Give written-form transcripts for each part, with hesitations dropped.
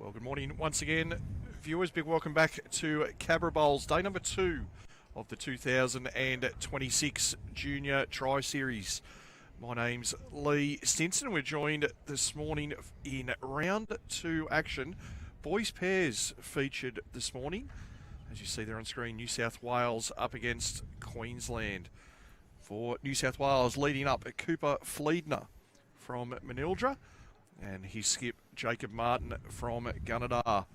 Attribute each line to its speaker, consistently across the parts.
Speaker 1: Well, good morning once again, viewers. Big welcome back to Cabra Bowls, day number 2 of the 2026 Junior Tri-Series. My name's Lee Stinson. We're joined this morning in round 2 action. Boys pairs featured this morning. As you see there on screen, New South Wales up against Queensland. For New South Wales, leading up at Cooper Fliedner from Manildra, and his skip Jacob Martin from Gunnedah.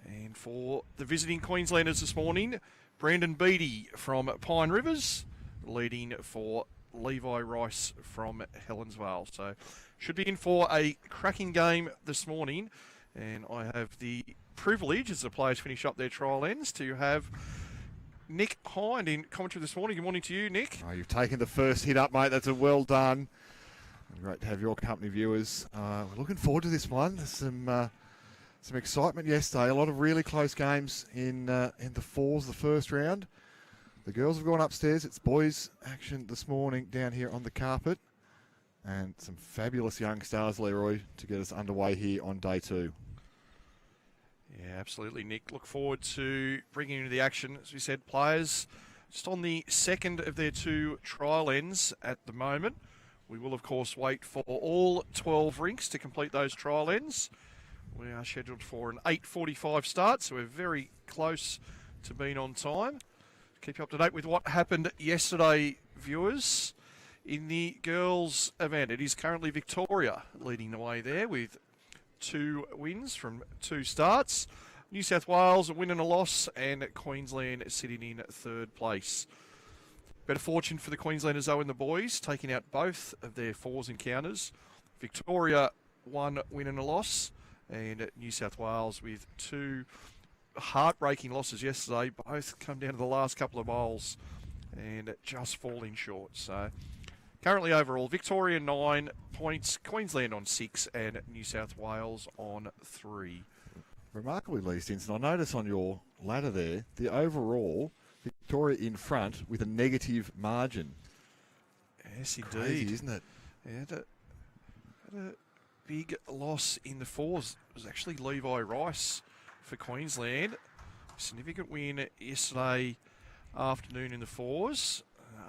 Speaker 1: And for the visiting Queenslanders this morning, Brandon Beattie from Pine Rivers, leading for Levi Rice from Helensvale. So should be in for a cracking game this morning, and I have the privilege, as the players finish up their trial ends, to have Nick Hind in commentary this morning. Good morning to you, Nick.
Speaker 2: Oh, you've taken the first hit up, mate. That's a well done. Great to have your company, viewers. We're looking forward to this one. There's some excitement yesterday. A lot of really close games in the fours, the first round. The girls have gone upstairs. It's boys action this morning down here on the carpet. And some fabulous young stars, Leroy, to get us underway here on day 2.
Speaker 1: Yeah, absolutely, Nick. Look forward to bringing you into the action. As we said, players just on the second of their 2 trial ends at the moment. We will, of course, wait for all 12 rinks to complete those trial ends. We are scheduled for an 8:45 start, so we're very close to being on time. Keep you up to date with what happened yesterday, viewers. In the girls' event, it is currently Victoria leading the way there with 2 wins from 2 starts. New South Wales a win and a loss, and Queensland sitting in 3rd place. Better fortune for the Queenslanders, though, in the boys, taking out both of their fours encounters. Victoria 1 win and a loss, and New South Wales with 2 heartbreaking losses yesterday. Both come down to the last couple of bowls and just falling short. So currently overall, Victoria 9 points, Queensland on 6, and New South Wales on 3.
Speaker 2: Remarkably, Lee Stinson, I notice on your ladder there, the overall, Victoria in front with a negative margin.
Speaker 1: Yes, indeed.
Speaker 2: Crazy, isn't it?
Speaker 1: Yeah, had a big loss in the fours. It was actually Levi Rice for Queensland. Significant win yesterday afternoon in the fours.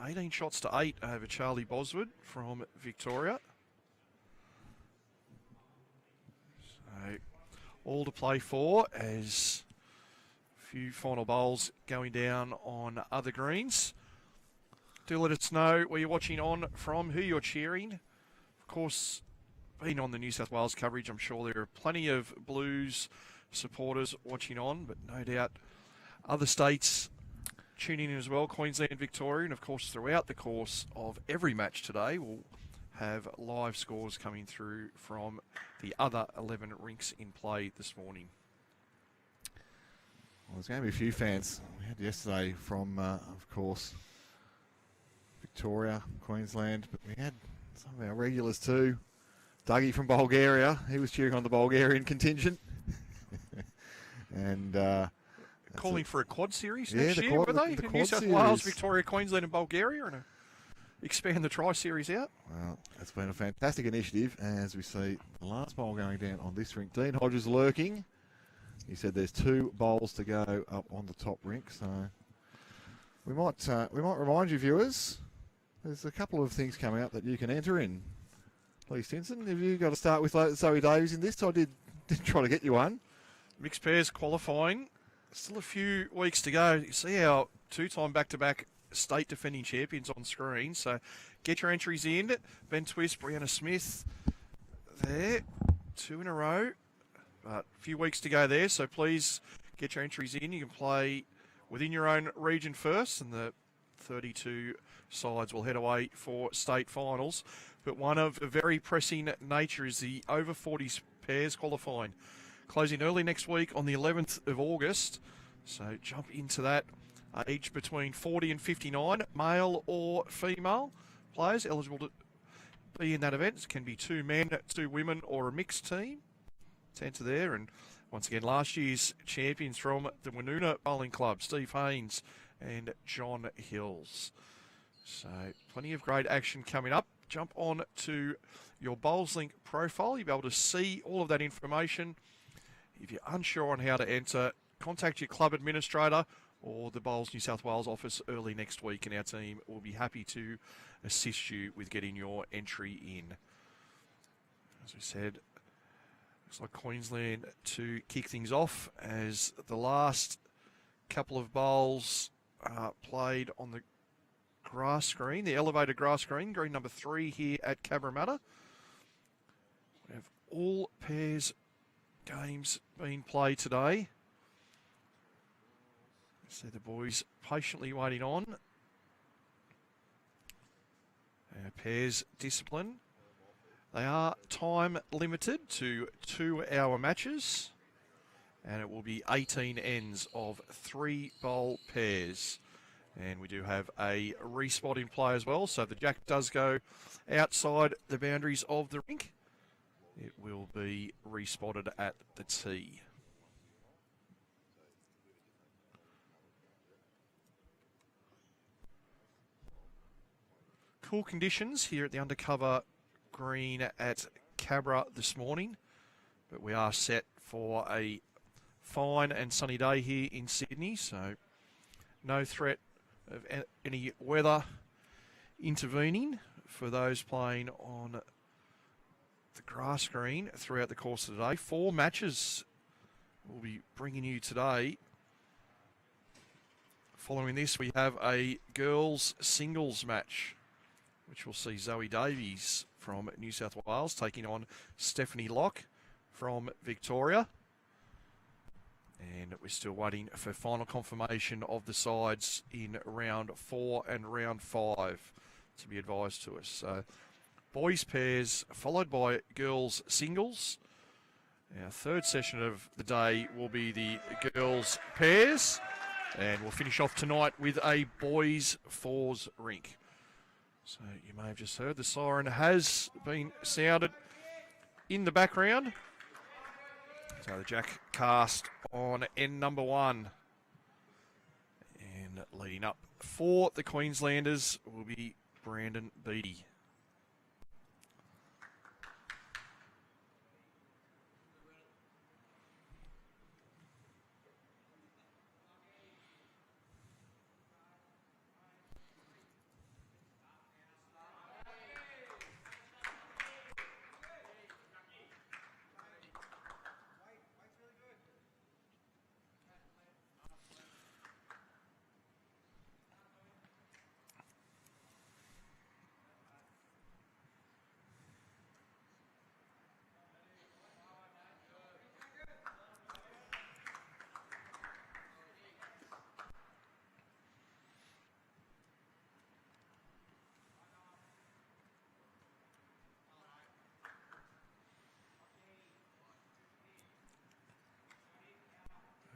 Speaker 1: 18 shots to 8 over Charlie Boswood from Victoria. So all to play for as few final bowls going down on other greens. Do let us know where you're watching on from, who you're cheering. Of course, being on the New South Wales coverage, I'm sure there are plenty of Blues supporters watching on, but no doubt other states tuning in as well, Queensland, Victoria, and of course throughout the course of every match today we'll have live scores coming through from the other 11 rinks in play this morning.
Speaker 2: Well, there's going to be a few fans we had yesterday from, of course, Victoria, Queensland, but we had some of our regulars too. Dougie from Bulgaria, he was cheering on the Bulgarian contingent. And
Speaker 1: calling for a quad series next year,
Speaker 2: quad,
Speaker 1: were they?
Speaker 2: The
Speaker 1: New South
Speaker 2: series.
Speaker 1: Wales, Victoria, Queensland and Bulgaria, and expand the Tri-Series out.
Speaker 2: Well, it's been a fantastic initiative, as we see the last bowl going down on this rink. Dean Hodges lurking. He said there's 2 bowls to go up on the top rink, so we might remind you, viewers, there's a couple of things coming up that you can enter in. Lee Stinson, have you got to start with Zoe Davies in this? I did try to get you one.
Speaker 1: Mixed pairs qualifying. Still a few weeks to go. You see our 2-time back-to-back state defending champions on screen, so get your entries in. Ben Twist, Brianna Smith, there, 2 in a row. But a few weeks to go there, so please get your entries in. You can play within your own region first, and the 32 sides will head away for state finals. But one of a very pressing nature is the over 40s pairs qualifying, closing early next week on the 11th of August. So jump into that. Age between 40 and 59, male or female players eligible to be in that event. It can be 2 men, 2 women, or a mixed team. To enter there, and once again, last year's champions from the Woonona Bowling Club, Steve Haynes and John Hills. So plenty of great action coming up. Jump on to your Bowls Link profile. You'll be able to see all of that information If you're unsure on how to enter, contact your club administrator or the Bowls New South Wales office early next week, and our team will be happy to assist you with getting your entry in. As we said, looks like Queensland to kick things off as the last couple of bowls played on the grass screen, the elevated grass screen, green number 3 here at Cabra Bowls. We have all pairs games being played today. See the boys patiently waiting on. Our pairs discipline. They are time limited to 2-hour matches, and it will be 18 ends of 3 bowl pairs. And we do have a respot in play as well, so if the jack does go outside the boundaries of the rink, it will be respotted at the tee. Cool conditions here at the undercover green at Cabra this morning, but we are set for a fine and sunny day here in Sydney, so no threat of any weather intervening for those playing on the grass green throughout the course of the day. 4 matches we'll be bringing you today. Following this, we have a girls singles match, which will see Zoe Davies from New South Wales taking on Stephanie Locke from Victoria. And we're still waiting for final confirmation of the sides in round 4 and round 5 to be advised to us. So, boys pairs followed by girls singles. Our third session of the day will be the girls pairs. And we'll finish off tonight with a boys fours rink. So you may have just heard the siren has been sounded in the background. So the jack cast on end number 1. And leading up for the Queenslanders will be Brandon Beattie.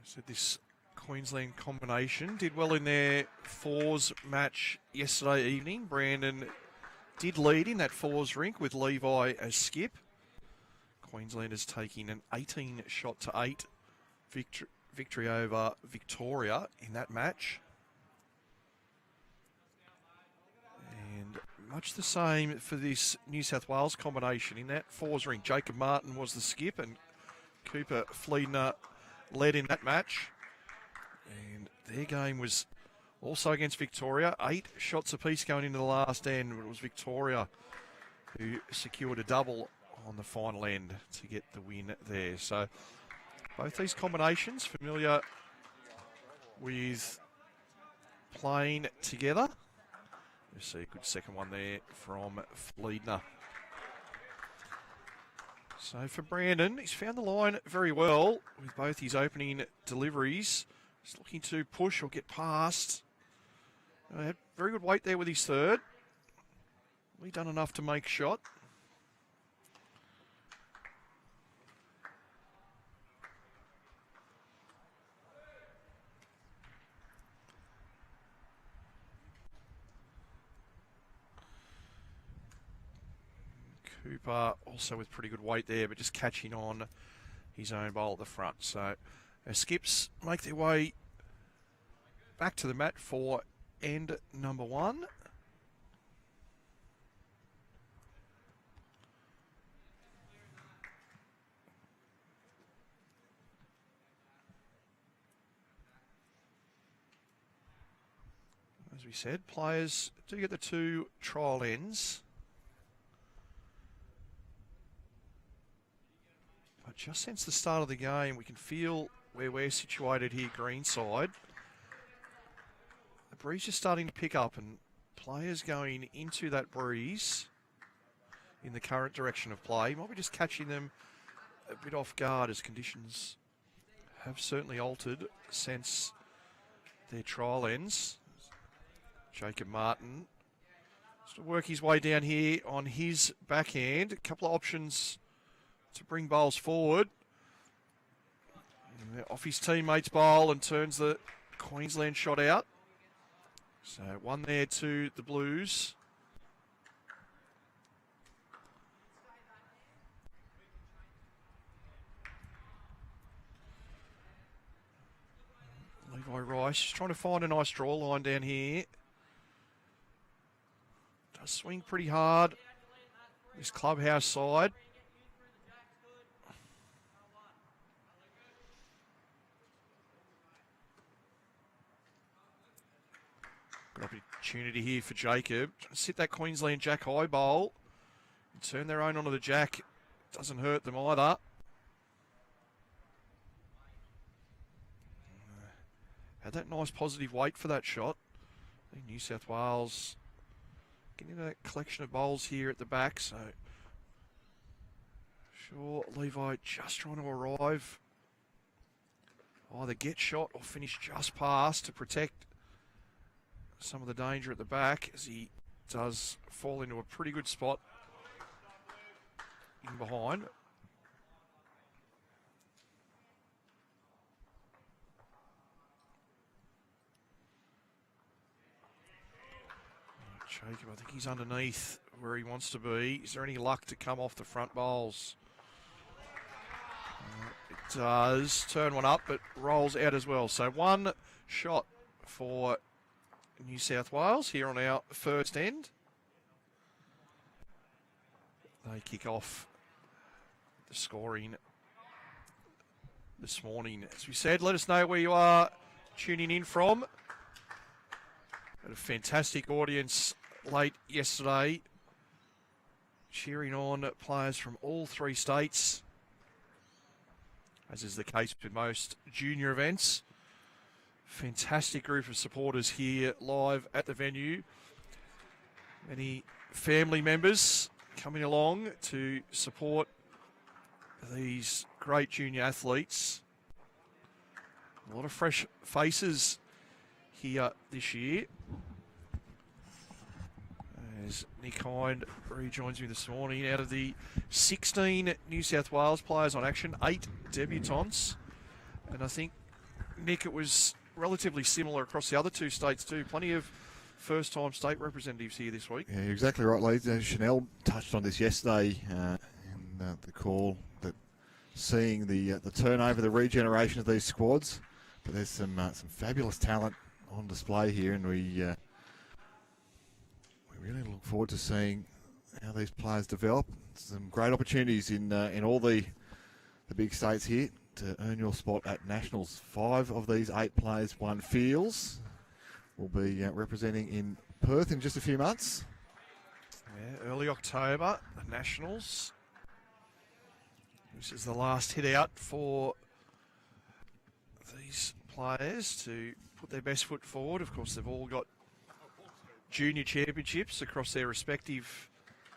Speaker 1: So this Queensland combination did well in their fours match yesterday evening. Brandon did lead in that fours rink with Levi as skip. Queenslanders taking an 18-shot-to-8 victory over Victoria in that match. And much the same for this New South Wales combination. In that fours rink, Jacob Martin was the skip and Cooper Fliedner led in that match. And their game was also against Victoria. 8 shots apiece going into the last end. But it was Victoria who secured a double on the final end to get the win there. So both these combinations familiar with playing together. You see a good second one there from Fliedner. So for Brandon, he's found the line very well with both his opening deliveries. He's looking to push or get past. Had very good weight there with his third. We done enough to make shot. Cooper also with pretty good weight there, but just catching on his own bowl at the front. So our skips make their way back to the mat for end number 1. As we said, players do get the 2 trial ends. But just since the start of the game, we can feel where we're situated here, greenside. The breeze is starting to pick up, and players going into that breeze in the current direction of play might be just catching them a bit off guard, as conditions have certainly altered since their trial ends. Jacob Martin has to work his way down here on his backhand. A couple of options to bring bowls forward. And off his teammate's bowl and turns the Queensland shot out. So 1 there to the Blues. Levi Rice just trying to find a nice draw line down here. Does swing pretty hard. This clubhouse side. Good opportunity here for Jacob. Trying to sit that Queensland Jack high bowl. And turn their own onto the Jack. Doesn't hurt them either. Had that nice positive weight for that shot. I think New South Wales getting a collection of bowls here at the back. So, sure, Levi just trying to arrive. Either get shot or finish just past to protect some of the danger at the back, as he does fall into a pretty good spot in behind. Jacob, I think he's underneath where he wants to be. Is there any luck to come off the front bowls? It does. Turn one up, but rolls out as well. So 1 shot for New South Wales here on our first end. They kick off the scoring this morning. As we said, let us know where you are tuning in from. Had a fantastic audience late yesterday, cheering on players from all 3 states, as is the case with most junior events. Fantastic group of supporters here live at the venue. Many family members coming along to support these great junior athletes. A lot of fresh faces here this year. As Nick Hind rejoins me this morning, out of the 16 New South Wales players on action, 8 debutants. And I think, Nick, it was relatively similar across the other 2 states too. Plenty of first-time state representatives here this week.
Speaker 2: Yeah, you're exactly right, Lee. Chanel touched on this yesterday in the call, that seeing the turnover, the regeneration of these squads. But there's some fabulous talent on display here, and we really look forward to seeing how these players develop. Some great opportunities in all the big states here to earn your spot at Nationals. 5 of these 8 players won fields. Will be representing in Perth in just a few months.
Speaker 1: Yeah, early October, the Nationals. This is the last hit out for these players to put their best foot forward. Of course, they've all got junior championships across their respective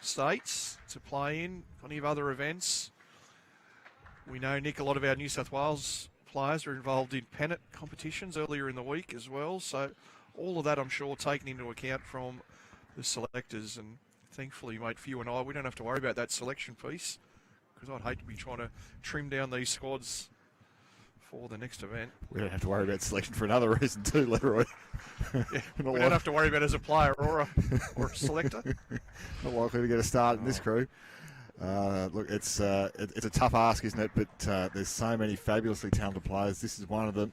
Speaker 1: states to play in. Plenty of other events. We know, Nick, a lot of our New South Wales players are involved in pennant competitions earlier in the week as well. So all of that, I'm sure, taken into account from the selectors. And thankfully, mate, for you and I, we don't have to worry about that selection piece, because I'd hate to be trying to trim down these squads for the next event.
Speaker 2: We don't have to worry about selection for another reason too, Leroy.
Speaker 1: Yeah, we don't have to worry about it as a player or a selector.
Speaker 2: Not likely to get a start in this crew. Look, it's a tough ask, isn't it? But there's so many fabulously talented players. This is one of them.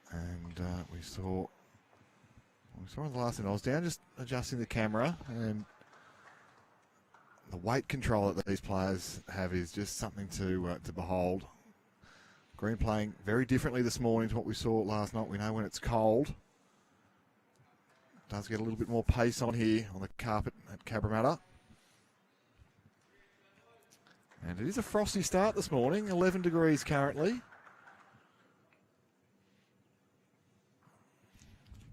Speaker 2: And we saw in the last thing, I was down just adjusting the camera, and the weight control that these players have is just something to behold. Green playing very differently this morning to what we saw last night. We know when it's cold, does get a little bit more pace on here on the carpet at Cabramatta. And it is a frosty start this morning, 11 degrees currently.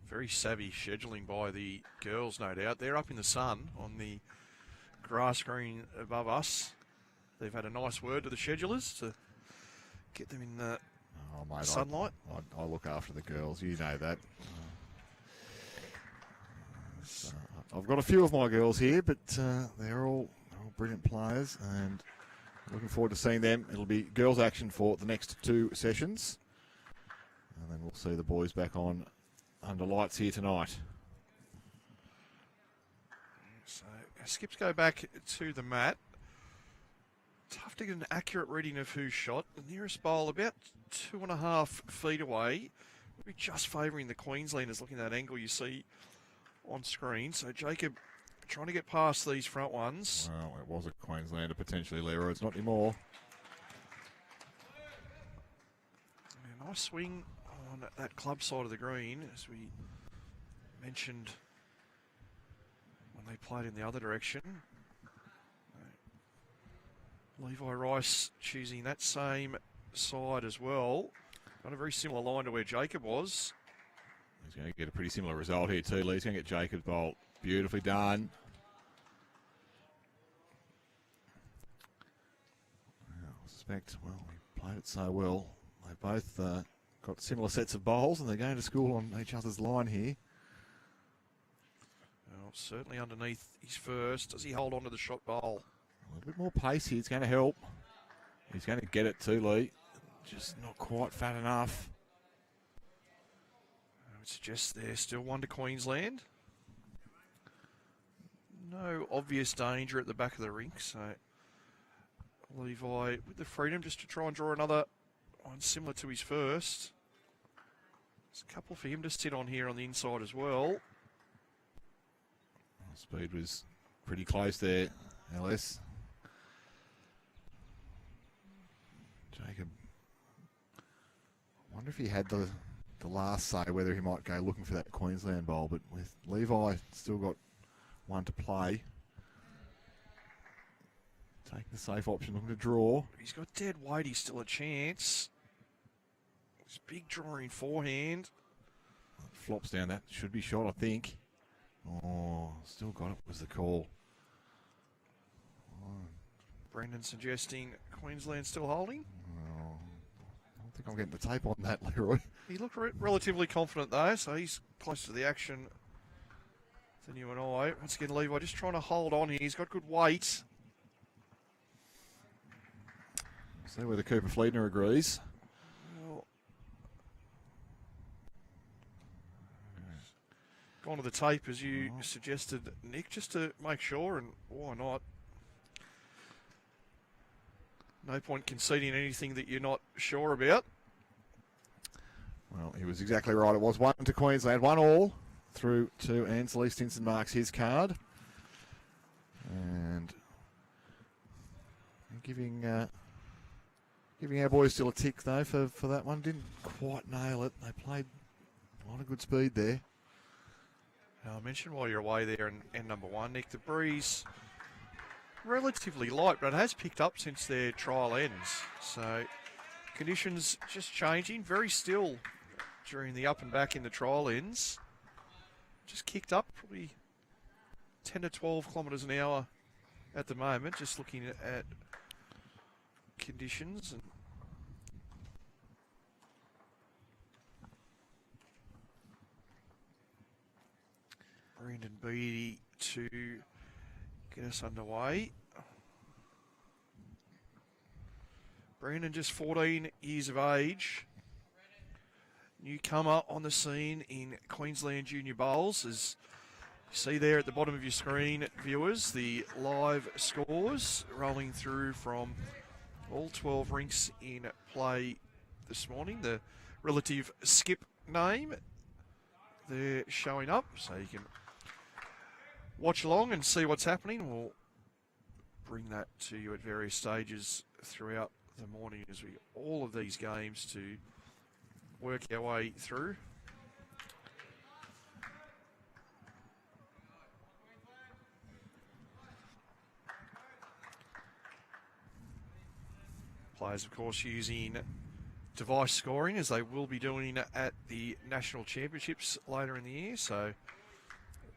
Speaker 1: Very savvy scheduling by the girls, no doubt. They're up in the sun on the grass green above us. They've had a nice word to the schedulers to get them in the sunlight.
Speaker 2: I look after the girls, you know that. I've got a few of my girls here, but they're all brilliant players, and looking forward to seeing them. It'll be girls action for the next 2 sessions, and then we'll see the boys back on under lights here tonight.
Speaker 1: So skips go back to the mat. Tough to get an accurate reading of who's shot. The nearest bowl about 2.5 feet away. We'll be just favouring the Queenslanders looking at that angle you see on screen. So Jacob trying to get past these front ones.
Speaker 2: Well, it was a Queenslander potentially, Leroy. It's not anymore.
Speaker 1: A nice swing on that club side of the green, as we mentioned when they played in the other direction. Levi Rice choosing that same side as well. Got a very similar line to where Jacob was.
Speaker 2: He's going to get a pretty similar result here too, Lee. He's going to get Jacob's bowl. Beautifully done. I suspect, well, we played it so well. They both got similar sets of bowls, and they're going to school on each other's line here.
Speaker 1: Well, certainly underneath his first. Does he hold on to the shot bowl?
Speaker 2: A little bit more pace here. It's going to help. He's going to get it too, Lee. Just not quite fat enough.
Speaker 1: I would suggest they're still 1 to Queensland. No obvious danger at the back of the rink, so Levi with the freedom just to try and draw another one similar to his first. There's a couple for him to sit on here on the inside as well.
Speaker 2: Speed was pretty close there, LS. Jacob, I wonder if he had the last say whether he might go looking for that Queensland bowl, but with Levi still got 1 to play. Taking the safe option, looking to draw.
Speaker 1: He's got dead weight, he's still a chance. His big drawing forehand.
Speaker 2: Flops down, that should be shot, I think. Oh, still got it, was the call.
Speaker 1: Brendan suggesting Queensland still holding.
Speaker 2: Oh, I don't think I'm getting the tape on that, Leroy.
Speaker 1: He looked relatively confident though, so he's closer to the action than you and I. Once again, Levi just trying to hold on here. He's got good weight.
Speaker 2: See whether Cooper Fliedner agrees.
Speaker 1: Well, gone to the tape as you suggested, Nick, just to make sure, and why not? No point conceding anything that you're not sure about.
Speaker 2: Well, he was exactly right. It was 1 to Queensland, 1 all through to Ansley. Stinson marks his card. And giving our boys still a tick, though, for that one. Didn't quite nail it. They played a lot of good speed there.
Speaker 1: I mentioned while you're away there and number 1, Nick, the breeze relatively light, but it has picked up since their trial ends. So conditions just changing, very still during the up and back in the trial ends. Just kicked up probably 10 to 12 kilometres an hour at the moment, just looking at conditions. And Brendan Beattie to get us underway. Brandon just 14 years of age. Newcomer on the scene in Queensland Junior Bowls. As you see there at the bottom of your screen, viewers, the live scores rolling through from all 12 rinks in play this morning. The relative skip name, they're showing up, so you can watch along and see what's happening. We'll bring that to you at various stages throughout the morning as we all of these games to work our way through. Players, of course, using device scoring, as they will be doing at the National Championships later in the year. So,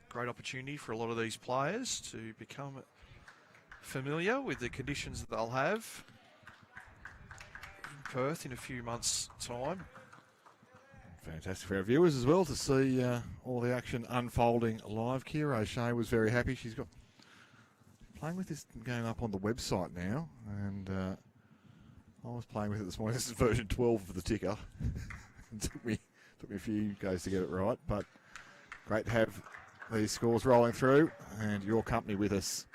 Speaker 1: great opportunity for a lot of these players to become familiar with the conditions that they'll have in Perth in a few months' time.
Speaker 2: Fantastic for our viewers as well to see all the action unfolding live. Kira O'Shea was very happy. She's got playing with this going up on the website now, and I was playing with it this morning. This is version 12 of the ticker. It took me a few goes to get it right, but great to have these scores rolling through and your company with us.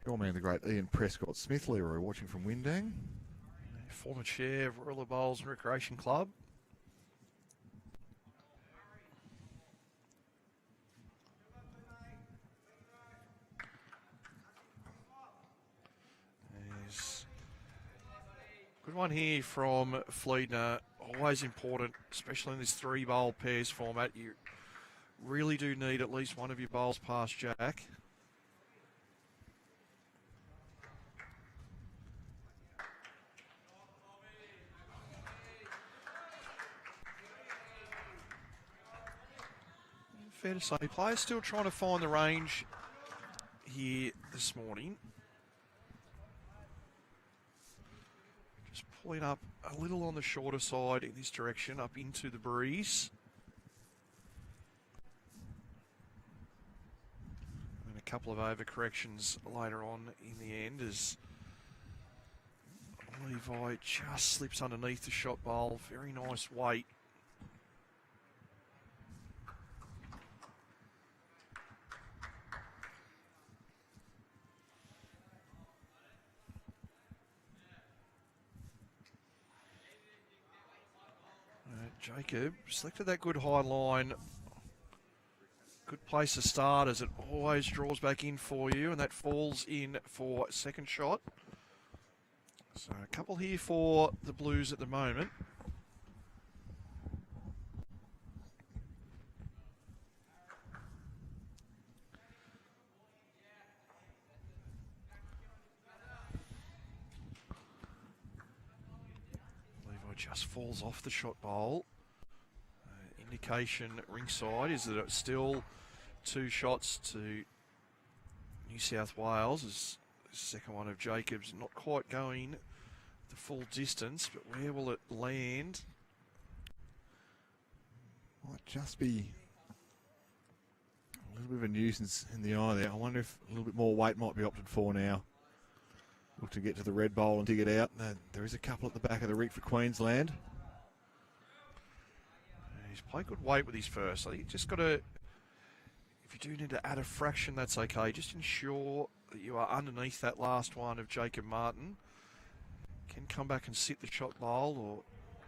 Speaker 2: Your man, the great Ian Prescott Smith, Leroy, watching from Windang.
Speaker 1: Former chair of Royal Bowls and Recreation Club. There's good one here from Fliedner. Always important, especially in this 3-bowl pairs format. You really do need at least one of your bowls past Jack. Fair to say, players still trying to find the range here this morning. Just pulling up a little on the shorter side in this direction, up into the breeze. And a couple of overcorrections later on in the end as Levi just slips underneath the shot bowl. Very nice weight. Jacob selected that good high line. Good place to start as it always draws back in for you, and that falls in for second shot. So a couple here for the Blues at the moment. Levi just falls off the shot bowl. Indication ringside is that it's still 2 shots to New South Wales. As the second one of Jacobs not quite going the full distance, but where will it land?
Speaker 2: Might just be a little bit of a nuisance in the eye there. I wonder if a little bit more weight might be opted for now. Look to get to the red bowl and dig it out. There is a couple at the back of the rig for Queensland.
Speaker 1: He's played good weight with his first. So you just got to, if you do need to add a fraction, that's okay. Just ensure that you are underneath that last one of Jacob Martin. Can come back and sit the shot bowl or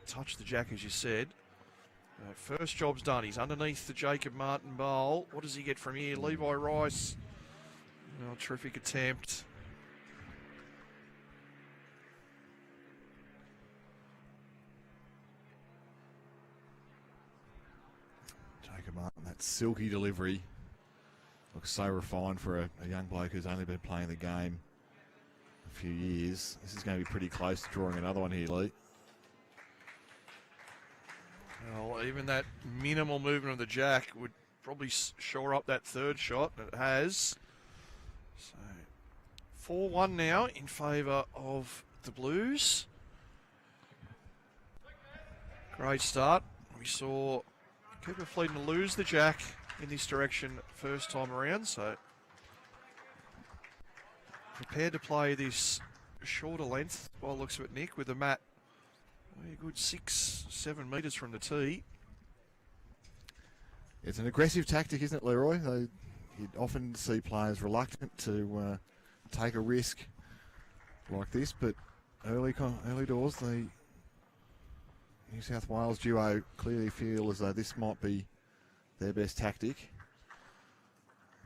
Speaker 1: touch the jack, as you said. First job's done. He's underneath the Jacob Martin bowl. What does he get from here? Levi Rice. Oh, terrific attempt.
Speaker 2: Martin, that silky delivery looks so refined for a young bloke who's only been playing the game a few years. This is going to be pretty close to drawing another one here, Lee.
Speaker 1: Well, even that minimal movement of the jack would probably shore up that third shot, and it has. So 4-1 now in favour of the Blues. Great start. We saw Cooper Fliedner lose the jack in this direction first time around, so prepared to play this shorter length by the looks of it, Nick, with the mat a good 6-7 metres from the tee.
Speaker 2: It's an aggressive tactic, isn't it, Leroy? You'd often see players reluctant to take a risk like this, but early doors, the New South Wales duo clearly feel as though this might be their best tactic.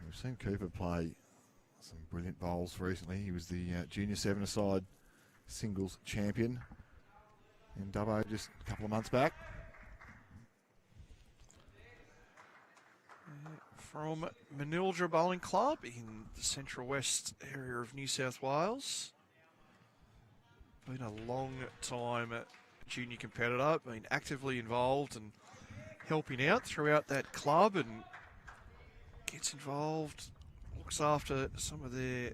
Speaker 2: We've seen Cooper play some brilliant bowls recently. He was the junior 7-a-side singles champion in Dubbo just a couple of months back.
Speaker 1: from Manildra Bowling Club in the Central West area of New South Wales. Been a long time junior competitor, been actively involved and helping out throughout that club, and gets involved, looks after some of their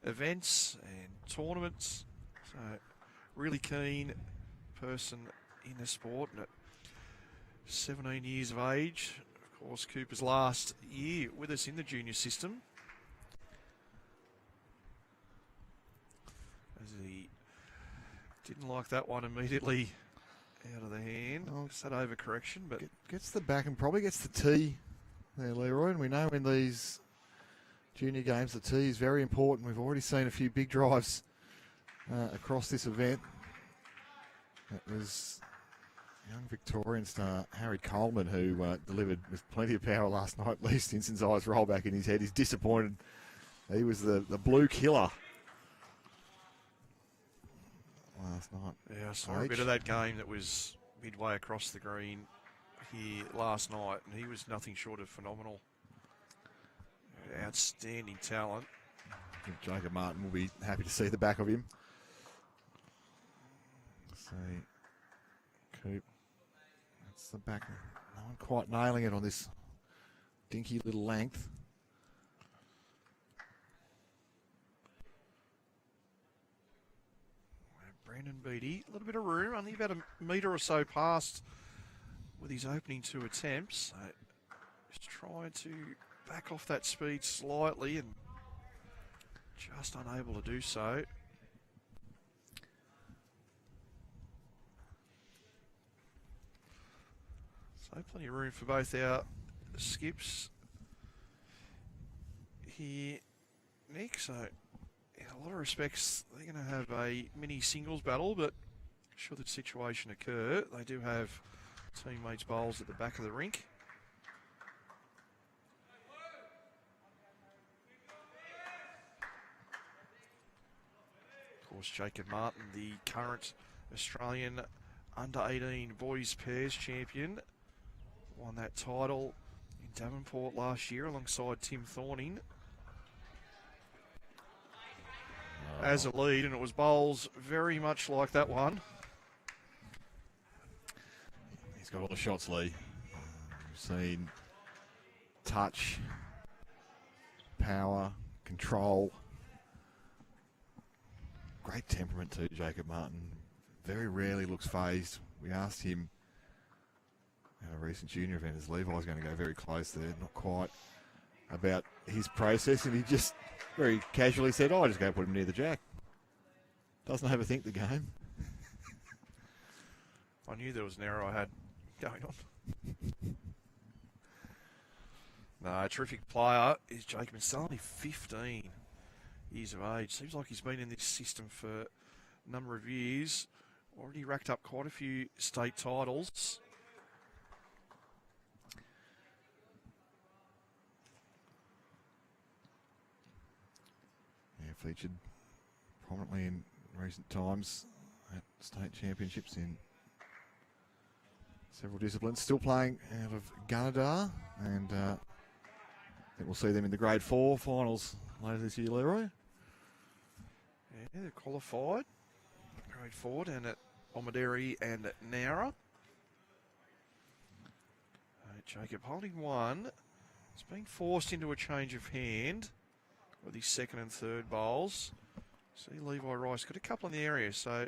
Speaker 1: events and tournaments. So really keen person in the sport, and at 17 years of age, of course Cooper's last year with us in the junior system, as he didn't like that one immediately out of the hand. It's that overcorrection, but
Speaker 2: gets the back and probably gets the tee there, Leroy. And we know in these junior games the tee is very important. We've already seen a few big drives across this event. It was young Victorian star Harry Coleman who delivered with plenty of power last night. Lee Stinson's eyes roll back in his head. He's disappointed. He was the blue killer last night.
Speaker 1: Yeah, I saw a bit of that game that was midway across the green here last night, and he was nothing short of phenomenal. Outstanding talent.
Speaker 2: I think Jacob Martin will be happy to see the back of him. See, Coop. That's the back. No one quite nailing it on this dinky little length.
Speaker 1: Brandon Beattie, a little bit of room, only about a metre or so past with his opening two attempts. So just trying to back off that speed slightly and just unable to do so. So plenty of room for both our skips here, Nick. So in a lot of respects, they're going to have a mini singles battle, but should the situation occur, they do have teammates bowls at the back of the rink. Of course, Jacob Martin, the current Australian under-18 boys pairs champion, won that title in Davenport last year alongside Tim Thorning as a lead, and it was bowls very much like that one.
Speaker 2: He's got all the shots, Lee. We've seen touch, power, control. Great temperament too, Jacob Martin. Very rarely looks phased. We asked him at a recent junior event, as Levi's going to go very close there, not quite, about his process, and he just very casually said, "Oh, I just go put him near the jack." Doesn't overthink the game.
Speaker 1: I knew there was an error I had going on. No, a terrific player is Jacob. He's only 15 years of age. Seems like he's been in this system for a number of years. Already racked up quite a few state titles.
Speaker 2: Yeah, featured prominently in recent times at state championships in several disciplines. Still playing out of Gunnedah, and I think we'll see them in the Grade 4 finals later this year, Leroy.
Speaker 1: Yeah, they're qualified. Grade 4 down at Omaderi and Nowra. Jacob holding one. It's been forced into a change of hand with his second and third bowls. See Levi Rice got a couple in the area, so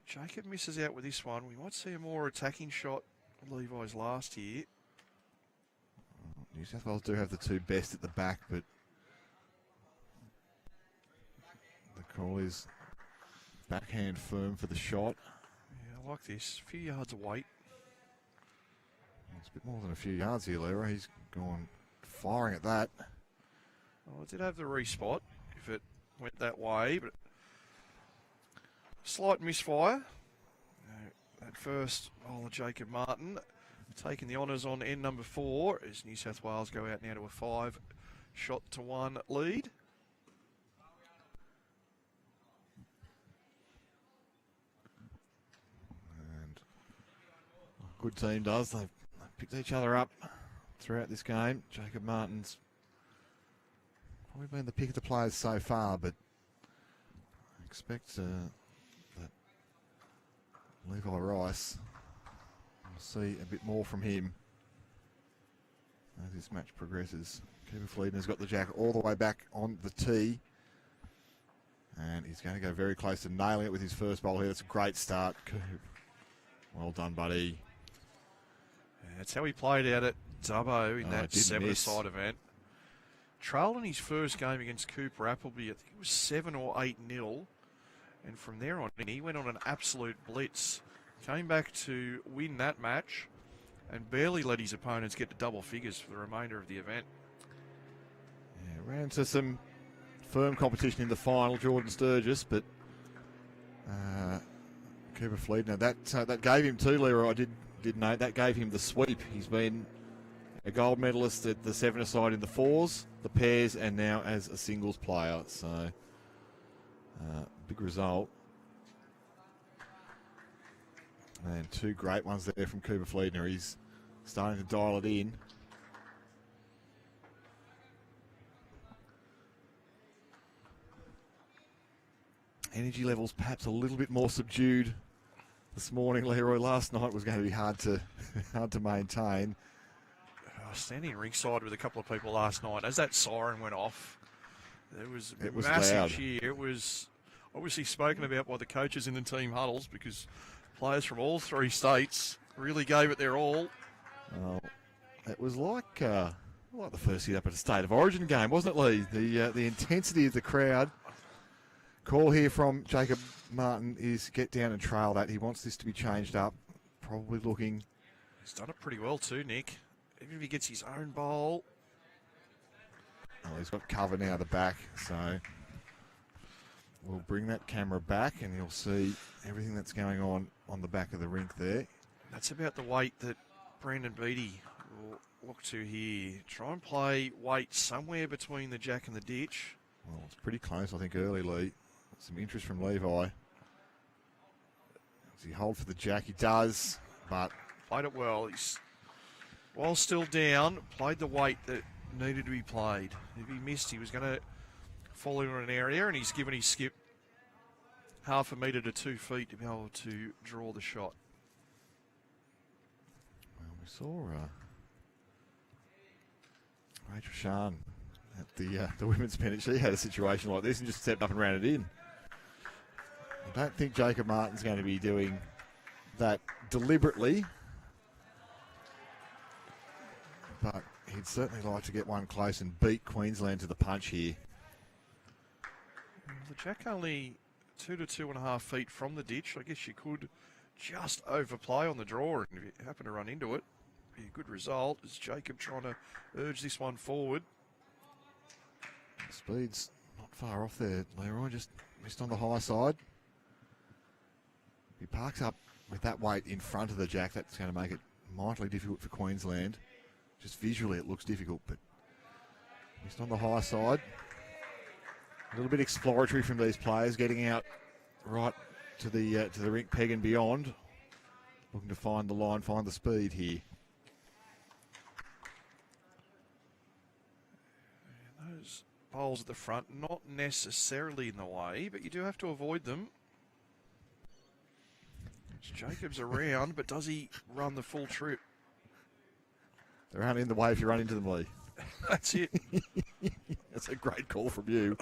Speaker 1: Jacob misses out with this one. We might see a more attacking shot of Levi's last year.
Speaker 2: New South Wales do have the two best at the back, but the call is backhand firm for the shot.
Speaker 1: Yeah, I like this. A few yards of weight.
Speaker 2: It's a bit more than a few yards here, Leroy. He's gone firing at that.
Speaker 1: Well, it did have the respot if it went that way, but slight misfire. That first bowl of Jacob Martin taking the honours on end number 4 as New South Wales go out now to a 5-shot-to-1 lead.
Speaker 2: And a good team does. They've picked each other up throughout this game. Jacob Martin's probably been the pick of the players so far, but I expect that Levi Rice will see a bit more from him as this match progresses. Cooper Fliedner's got the jack all the way back on the tee. And he's going to go very close to nailing it with his first bowl here. That's a great start. Well done, buddy.
Speaker 1: Yeah, that's how he played out at Dubbo in that seven-a-side event. Trailed in his first game against Cooper Appleby, I think it was 7 or 8-0. And from there on, he went on an absolute blitz. Came back to win that match and barely let his opponents get to double figures for the remainder of the event.
Speaker 2: Yeah, ran to some firm competition in the final, Jordan Sturgis, but Cooper Fliedner, that gave him too, Leroy. I did note that gave him the sweep. He's been a gold medalist at the seven-a-side in the fours, the pairs, and now as a singles player. So big result. And two great ones there from Cooper Fliedner. He's starting to dial it in. Energy levels perhaps a little bit more subdued this morning, Leroy. Last night was going to be hard to maintain.
Speaker 1: Standing ringside with a couple of people last night, as that siren went off, there was
Speaker 2: It was
Speaker 1: massive
Speaker 2: loud.
Speaker 1: cheer. It was obviously spoken about by the coaches in the team huddles because players from all three states really gave it their all.
Speaker 2: Well, it was like the first hit up at a State of Origin game, wasn't it, Lee? The intensity of the crowd. Call here from Jacob Martin is get down and trail that. He wants this to be changed up. Probably looking.
Speaker 1: He's done it pretty well too, Nick. Even if he gets his own bowl.
Speaker 2: Oh, he's got cover now at the back, so we'll bring that camera back and you'll see everything that's going on the back of the rink there.
Speaker 1: That's about the weight that Brandon Beattie will look to here. Try and play weight somewhere between the jack and the ditch.
Speaker 2: Well, it's pretty close, I think, early, Lee. Some interest from Levi. Does he hold for the jack? He does, but
Speaker 1: Played it well. He's, while still down, played the weight that needed to be played. If he missed, he was going to fall into an area, and he's given his skip half a metre to 2 feet to be able to draw the shot.
Speaker 2: well, we saw Rachel Shan at the women's pennant. She had a situation like this and just stepped up and ran it in. I don't think Jacob Martin's going to be doing that deliberately, but he'd certainly like to get one close and beat Queensland to the punch here.
Speaker 1: The jack only 2 to 2.5 feet from the ditch. I guess you could just overplay on the draw, and if you happen to run into it, be a good result. Is Jacob trying to urge this one forward?
Speaker 2: The speed's not far off there, Leroy. Just missed on the high side. He parks up with that weight in front of the jack. That's going to make it mightily difficult for Queensland. Just visually it looks difficult, but missed on the high side. A little bit exploratory from these players, getting out right to the rink peg and beyond. Looking to find the line, find the speed here.
Speaker 1: And those bowls at the front, not necessarily in the way, but you do have to avoid them. Jacob's around, but does he run the full trip?
Speaker 2: They're only in the way if you run into them, Lee.
Speaker 1: That's it.
Speaker 2: That's a great call from you.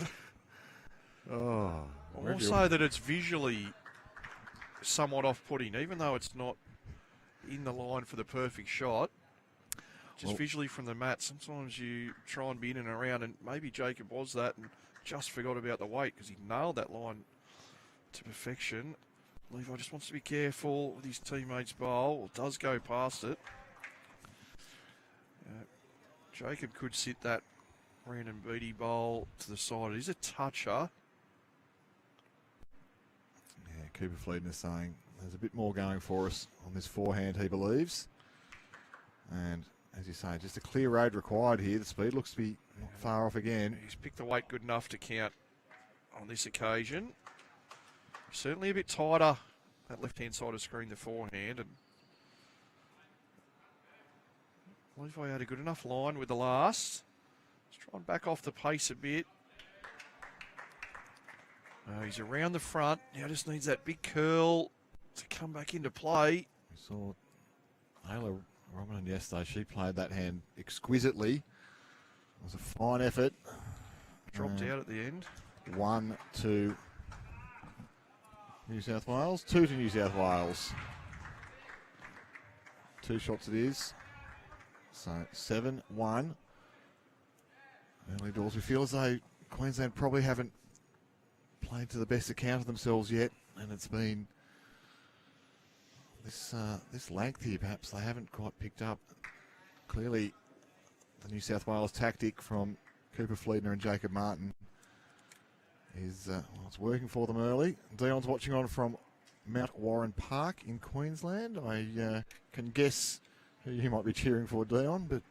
Speaker 2: Oh,
Speaker 1: Also that it's visually somewhat off-putting, even though it's not in the line for the perfect shot. Just visually from the mat, sometimes you try and be in and around, and maybe Jacob was that and just forgot about the weight because he nailed that line to perfection. Levi just wants to be careful with his teammate's bowl. Does go past it. Jacob could sit that Brandon Beattie bowl to the side. It is a toucher.
Speaker 2: Yeah, Cooper Fliedner saying there's a bit more going for us on this forehand, he believes. And as you say, just a clear road required here. The speed looks to be not far off again.
Speaker 1: He's picked the weight good enough to count on this occasion. Certainly a bit tighter, that left-hand side of screen, the forehand. And Levi had a good enough line with the last. Let's try and back off the pace a bit. He's around the front. Now just needs that big curl to come back into play.
Speaker 2: We saw Ayla Romanen yesterday. She played that hand exquisitely. It was a fine effort.
Speaker 1: Dropped out at the end.
Speaker 2: 1 to New South Wales. 2 to New South Wales. 2 shots it is. So 7-1. Early doors. We feel as though Queensland probably haven't played to the best account of themselves yet, and it's been this length here. Perhaps they haven't quite picked up. Clearly, the New South Wales tactic from Cooper Fliedner and Jacob Martin is it's working for them early. Dion's watching on from Mount Warren Park in Queensland. I can guess who you might be cheering for, Dion, but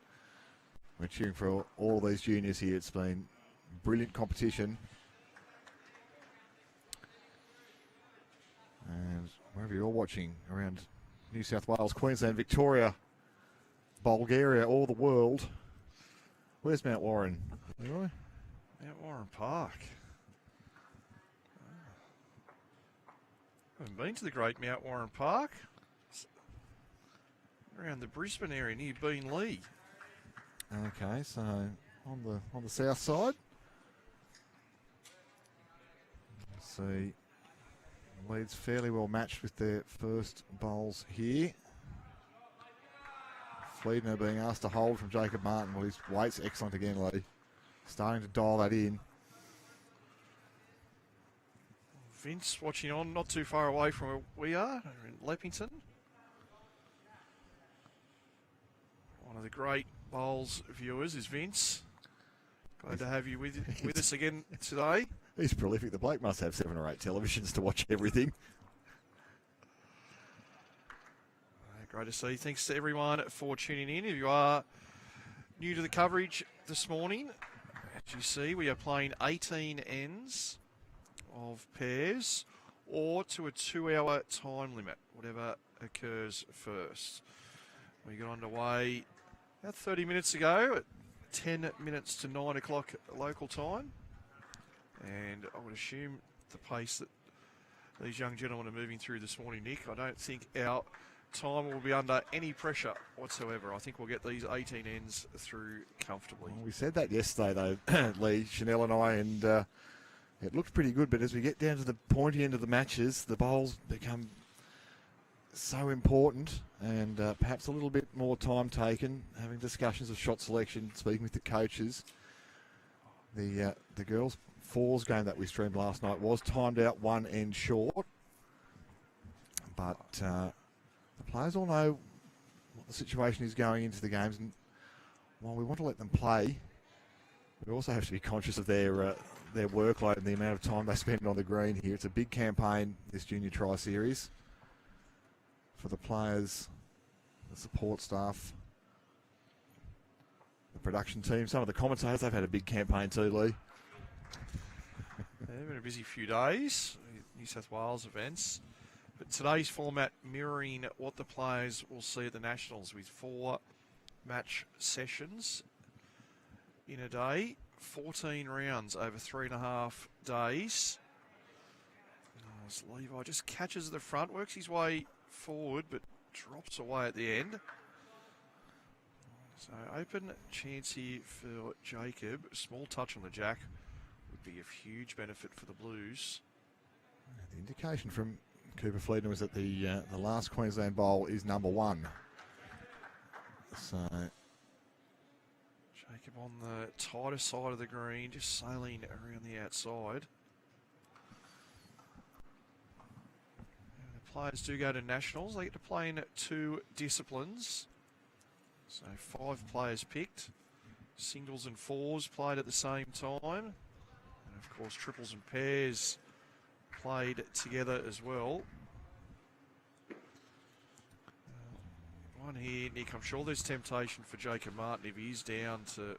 Speaker 2: we're cheering for all these juniors here. It's been brilliant competition. And wherever you're watching around New South Wales, Queensland, Victoria, Bulgaria, all the world. Where's Mount Warren? Leroy?
Speaker 1: Mount Warren Park. I haven't been to the great Mount Warren Park. It's around the Brisbane area near Beanlee.
Speaker 2: Okay, so on the south side. Let's see. Leeds fairly well matched with their first bowls here. Fliedner being asked to hold from Jacob Martin. Well, his weight's excellent again, Lee. Starting to dial that in.
Speaker 1: Vince watching on, not too far away from where we are, in Leppington. One of the great bowls viewers is Vince. Glad to have you with us again today.
Speaker 2: He's prolific. The bloke must have 7 or 8 televisions to watch everything.
Speaker 1: Great to see. Thanks to everyone for tuning in. If you are new to the coverage this morning, as you see, we are playing 18 ends of pairs or to a 2-hour time limit, whatever occurs first. We got underway about 30 minutes ago at 10 minutes to 9 o'clock local time. And I would assume the pace that these young gentlemen are moving through this morning, Nick, I don't think our time will be under any pressure whatsoever. I think we'll get these 18 ends through comfortably.
Speaker 2: Well, we said that yesterday, though, Lee, Chanel and I, and it looked pretty good. But as we get down to the pointy end of the matches, the bowls become so important, and perhaps a little bit more time taken, having discussions of shot selection, speaking with the coaches. The girls' fours game that we streamed last night was timed out 1 end short, but the players all know what the situation is going into the games, and while we want to let them play, we also have to be conscious of their workload and the amount of time they spend on the green here. It's a big campaign, this Junior Tri-Series, for the players, the support staff, the production team, some of the commentators. They've had a big campaign too, Lee.
Speaker 1: They've been a busy few days, New South Wales events. But today's format mirroring what the players will see at the Nationals, with 4 match sessions in a day, 14 rounds over 3.5 days. As Levi just catches the front, works his way forward, but drops away at the end. So open chance here for Jacob. A small touch on the jack would be a huge benefit for the Blues.
Speaker 2: The indication from Cooper Fliedner was that the last Queensland bowl is number 1. So
Speaker 1: Jacob on the tighter side of the green, just sailing around the outside. And the players do go to Nationals. They get to play in 2 disciplines. So 5 players picked. Singles and fours played at the same time. And of course, triples and pairs played together as well. One here, Nick. I'm sure there's temptation for Jacob Martin if he's down to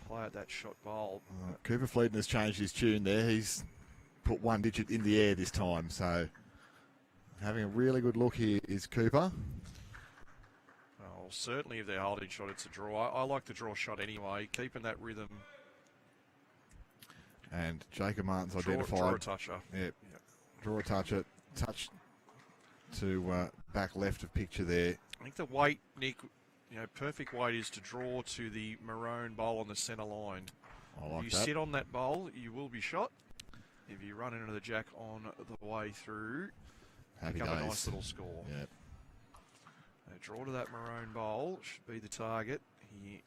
Speaker 1: play at that shot bowl.
Speaker 2: Cooper Fliedner has changed his tune there. He's put 1 digit in the air this time. So having a really good look here is Cooper.
Speaker 1: Well, Well, certainly if they're holding shot, it's a draw. I like the draw shot anyway, keeping that rhythm.
Speaker 2: And Jacob Martin's identified.
Speaker 1: Draw a toucher.
Speaker 2: Yep. Draw a toucher. Touch to back left of picture there.
Speaker 1: I think the weight, Nick, perfect weight is to draw to the maroon bowl on the centre line.
Speaker 2: I like
Speaker 1: you
Speaker 2: that.
Speaker 1: sit on that bowl, you will be shot. If you run into the jack on the way through,
Speaker 2: Happy
Speaker 1: become
Speaker 2: days.
Speaker 1: a nice little score.
Speaker 2: Yep.
Speaker 1: Draw to that maroon bowl should be the target here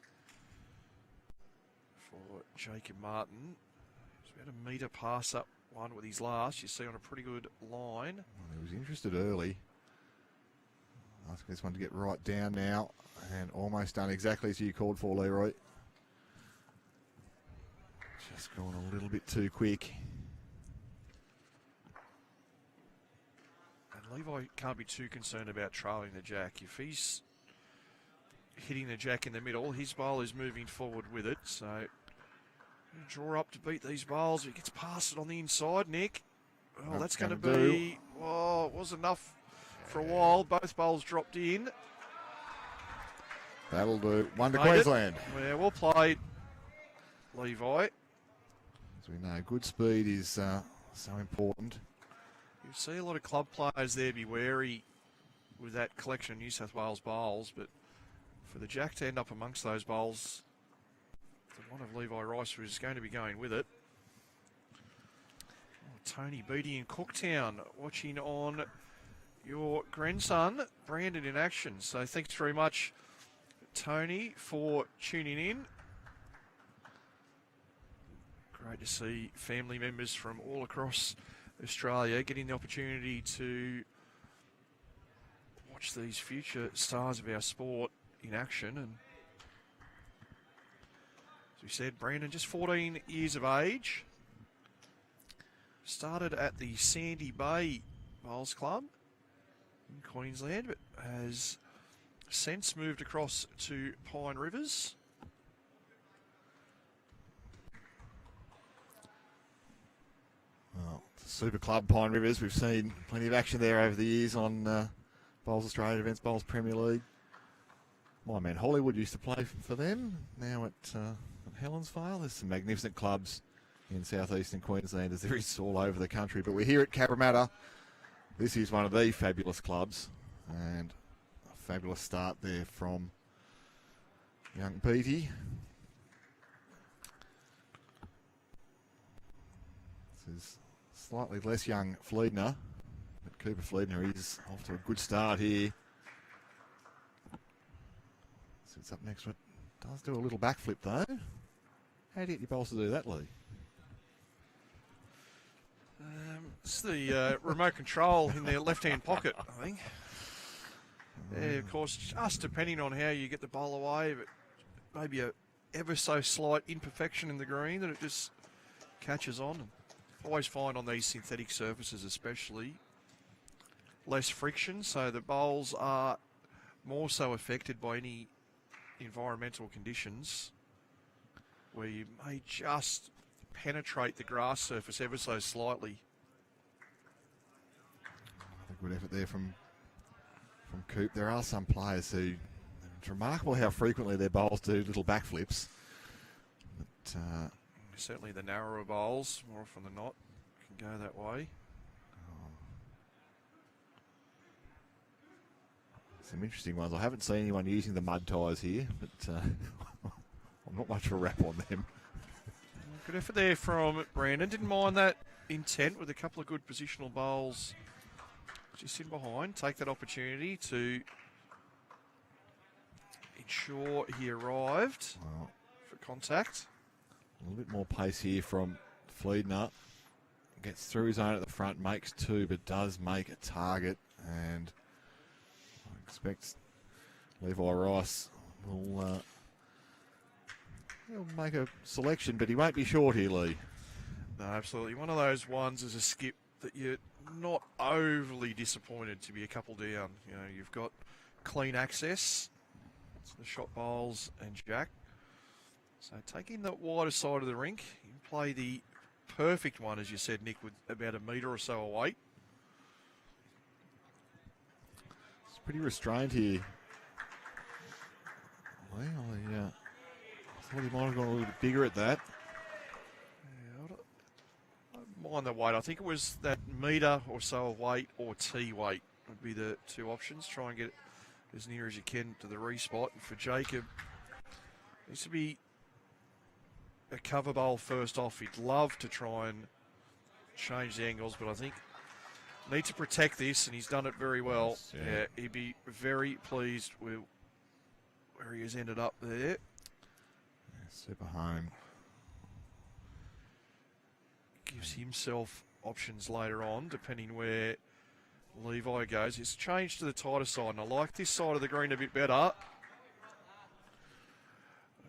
Speaker 1: for Jacob Martin. He's about a metre pass up one with his last. You see on a pretty good line.
Speaker 2: Well, he was interested early. Asking this one to get right down now, and almost done exactly as you called for, Leroy. Just gone a little bit too quick.
Speaker 1: And Levi can't be too concerned about trailing the jack. If he's hitting the jack in the middle, his bowl is moving forward with it. So draw up to beat these bowls. He gets past it on the inside, Nick. Well, that's going to be... Oh, it was enough for a while. Both bowls dropped in.
Speaker 2: That'll do. One to Queensland.
Speaker 1: Yeah, well played, Levi.
Speaker 2: As we know, good speed is so important.
Speaker 1: You see a lot of club players there be wary with that collection of New South Wales bowls, but for the jack to end up amongst those bowls, the one of Levi Rice was going to be going with it. Oh, Tony Beattie in Cooktown watching on your grandson, Brandon, in action. So thanks very much, Tony, for tuning in. Great to see family members from all across Australia getting the opportunity to watch these future stars of our sport in action. And as we said, Brandon, just 14 years of age, started at the Sandy Bay Bowls Club in Queensland, but has since moved across to Pine Rivers.
Speaker 2: Well, Super Club Pine Rivers, we've seen plenty of action there over the years on Bowls Australia events, Bowls Premier League. My man Hollywood used to play for them. Now at Helensvale, there's some magnificent clubs in southeastern Queensland, as there is all over the country. But we're here at Cabramatta. This is one of the fabulous clubs, and a fabulous start there from young Beattie. This is slightly less young Fliedner, but Cooper Fliedner is off to a good start here. Sits up next to it. Does do a little backflip though. How do you get your bowls to do that, Lee?
Speaker 1: It's the remote control in their left-hand pocket, I think. Yeah, of course, just depending on how you get the bowl away, but maybe a ever so slight imperfection in the green that it just catches on. Always find on these synthetic surfaces especially less friction, so the bowls are more so affected by any environmental conditions where you may just penetrate the grass surface ever so slightly.
Speaker 2: A good effort there from Coop. There are some players who, it's remarkable how frequently their bowls do little backflips. But,
Speaker 1: certainly the narrower bowls, more often than not, can go that way.
Speaker 2: Some interesting ones. I haven't seen anyone using the mud tyres here, but I'm not much of a rap on them.
Speaker 1: Good effort there from Brandon. Didn't mind that intent with a couple of good positional bowls just in behind. Take that opportunity to ensure he arrived for contact.
Speaker 2: A little bit more pace here from Fliedner. Gets through his own at the front, makes two, but does make a target. And I expect Levi Rice will he'll make a selection, but he won't be short here, Lee.
Speaker 1: No, absolutely. One of those ones is a skip that you're not overly disappointed to be a couple down. You know, you've got clean access to the shot bowls and jack. So taking the wider side of the rink, you can play the perfect one, as you said, Nick, with about a metre or so of weight.
Speaker 2: It's pretty restrained here Well, I thought he might have gone a little bit bigger at that.
Speaker 1: Yeah, I don't mind the weight. I think it was that metre or so of weight or T weight would be the two options. Try and get as near as you can to the respot. And for Jacob, needs to be a cover bowl first off. He'd love to try and change the angles, but I think need to protect this, and he's done it very well. Yeah, he'd be very pleased with where he has ended up there.
Speaker 2: Yeah, super home.
Speaker 1: Gives himself options later on, depending where Levi goes. It's changed to the tighter side, and I like this side of the green a bit better. I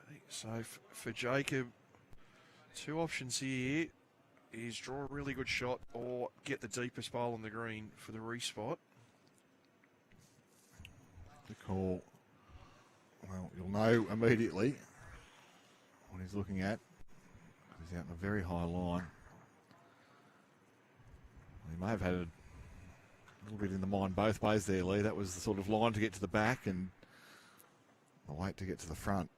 Speaker 1: think so for Jacob, two options here is draw a really good shot or get the deepest bowl on the green for the respot.
Speaker 2: The call, well, you'll know immediately what he's looking at. He's out in a very high line. He may have had a little bit in the mind both ways there, Lee. That was the sort of line to get to the back and the weight to get to the front.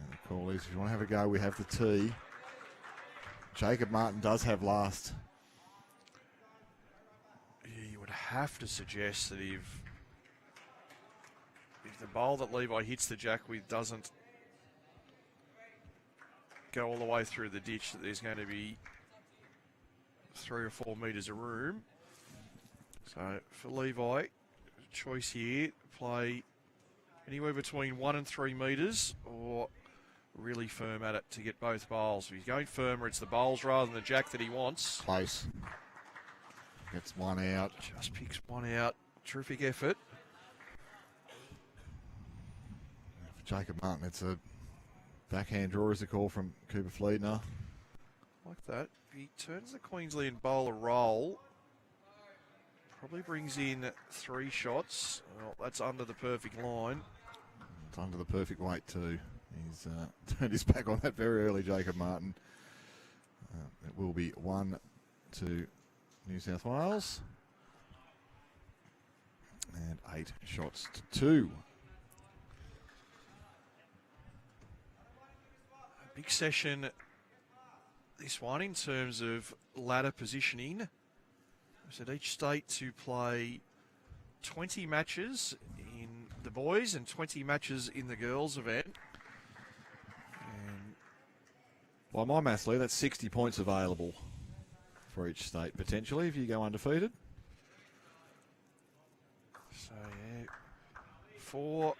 Speaker 2: And the call is, if you want to have a go, we have the tee. Jacob Martin does have last.
Speaker 1: Yeah, you would have to suggest that if the bowl that Levi hits the jack with doesn't go all the way through the ditch, that there's going to be 3 or 4 metres of room. So for Levi, choice here, play anywhere between 1 and 3 metres or really firm at it to get both bowls. If he's going firmer, it's the bowls rather than the jack that he wants.
Speaker 2: Close. Gets one out.
Speaker 1: Just picks one out. Terrific effort.
Speaker 2: For Jacob Martin, it's a backhand draw is a call from Cooper Fliedner.
Speaker 1: Like that. He turns the Queensland bowler roll. Probably brings in 3 shots. Well, that's under the perfect line.
Speaker 2: It's under the perfect weight too. He's turned his back on that very early, Jacob Martin. It will be 1 to New South Wales. And 8 shots to 2.
Speaker 1: Big session, this one, in terms of ladder positioning. We said each state to play 20 matches in the boys and 20 matches in the girls event. And
Speaker 2: by my maths, Lee, that's 60 points available for each state, potentially, if you go undefeated.
Speaker 1: so, yeah, four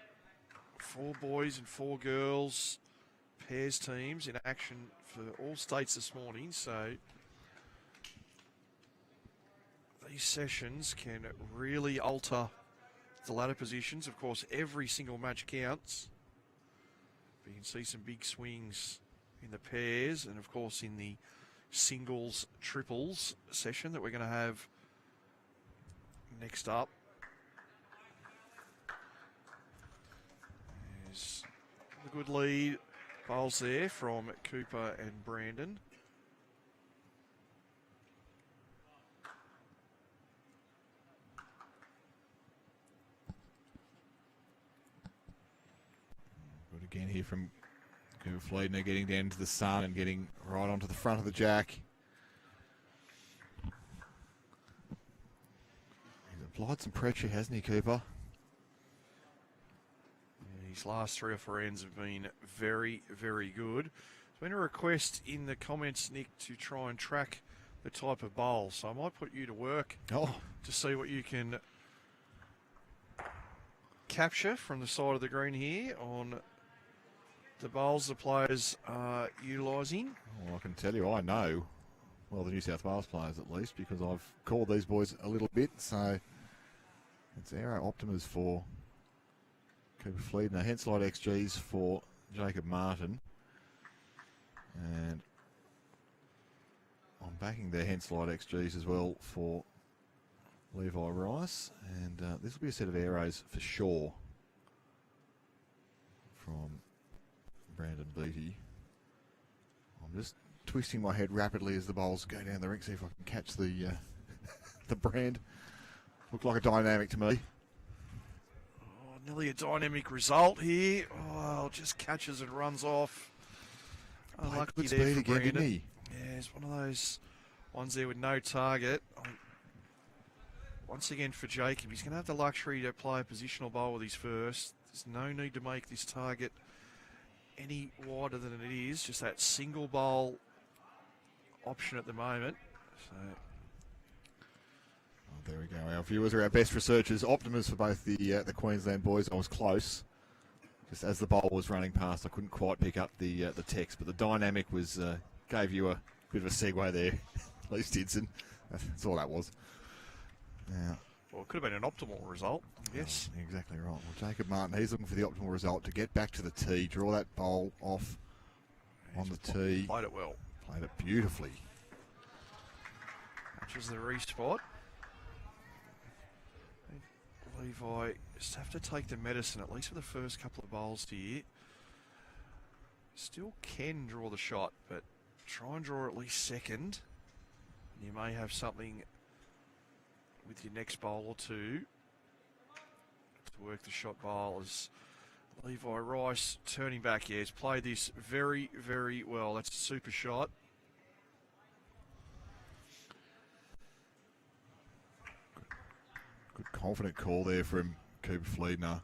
Speaker 1: boys and 4 girls pairs teams in action for all states this morning, so these sessions can really alter the ladder positions. Of course, every single match counts, but you can see some big swings in the pairs and of course in the singles triples session that we're going to have next up. There's a good lead bowls there from Cooper and Brandon.
Speaker 2: Good again here from Cooper Fliedner, getting down to the sun and getting right onto the front of the jack. He's applied some pressure, hasn't he, Cooper?
Speaker 1: His last 3 or 4 ends have been very, very good. There's been a request in the comments, Nick, to try and track the type of bowl. So I might put you to work to see what you can capture from the side of the green here on the bowls the players are utilising.
Speaker 2: Well, I can tell you, I know, well, the New South Wales players at least, because I've called these boys a little bit. So it's Aero Optimas for Cooper Fliedner, Henslide XGs for Jacob Martin. And I'm backing their Henslide XGs as well for Levi Rice. And this will be a set of arrows for Shaw from Brandon Beattie. I'm just twisting my head rapidly as the bowls go down the rink, see if I can catch the the brand Looked like a dynamic to me.
Speaker 1: Oh, nearly a dynamic result here. Oh, just catches and runs off. Unlucky
Speaker 2: Good
Speaker 1: there
Speaker 2: speed
Speaker 1: for
Speaker 2: again,
Speaker 1: Brandon.
Speaker 2: didn't he?
Speaker 1: Yeah, it's one of those ones there with no target. Once again for Jacob, he's going to have the luxury to play a positional bowl with his first. There's no need to make this target any wider than it is. Just that single bowl option at the moment. So,
Speaker 2: there we go. Our viewers are our best researchers. Optimus for both the Queensland boys. I was close. Just as the bowl was running past, I couldn't quite pick up the text, but the dynamic was gave you a bit of a segue there. At least Didson. That's all that was. Now,
Speaker 1: well, it could have been an optimal result, yes.
Speaker 2: Exactly right. Well, Jacob Martin, he's looking for the optimal result to get back to the tee, draw that bowl off on the tee.
Speaker 1: Played it well.
Speaker 2: Played it beautifully.
Speaker 1: Matches the re-spot. Levi just have to take the medicine, at least for the first couple of bowls here. Still can draw the shot, but try and draw at least second. You may have something with your next bowl or two to work the shot bowl. As Levi Rice turning back. Yeah, he's played this very, very well. That's a super shot.
Speaker 2: Good confident call there from Cooper Fliedner.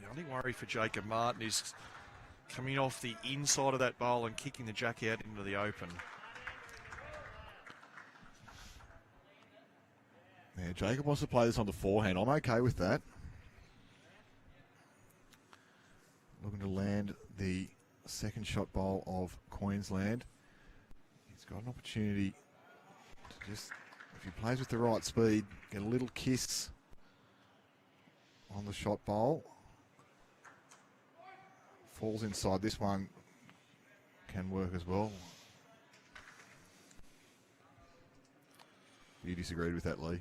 Speaker 1: The only worry for Jacob Martin is coming off the inside of that bowl and kicking the jack out into the open.
Speaker 2: Yeah, Jacob wants to play this on the forehand. I'm okay with that. Looking to land the second shot bowl of Queensland. He's got an opportunity to just, if he plays with the right speed, get a little kiss on the shot bowl. Falls inside. This one can work as well. You disagreed with that, Lee?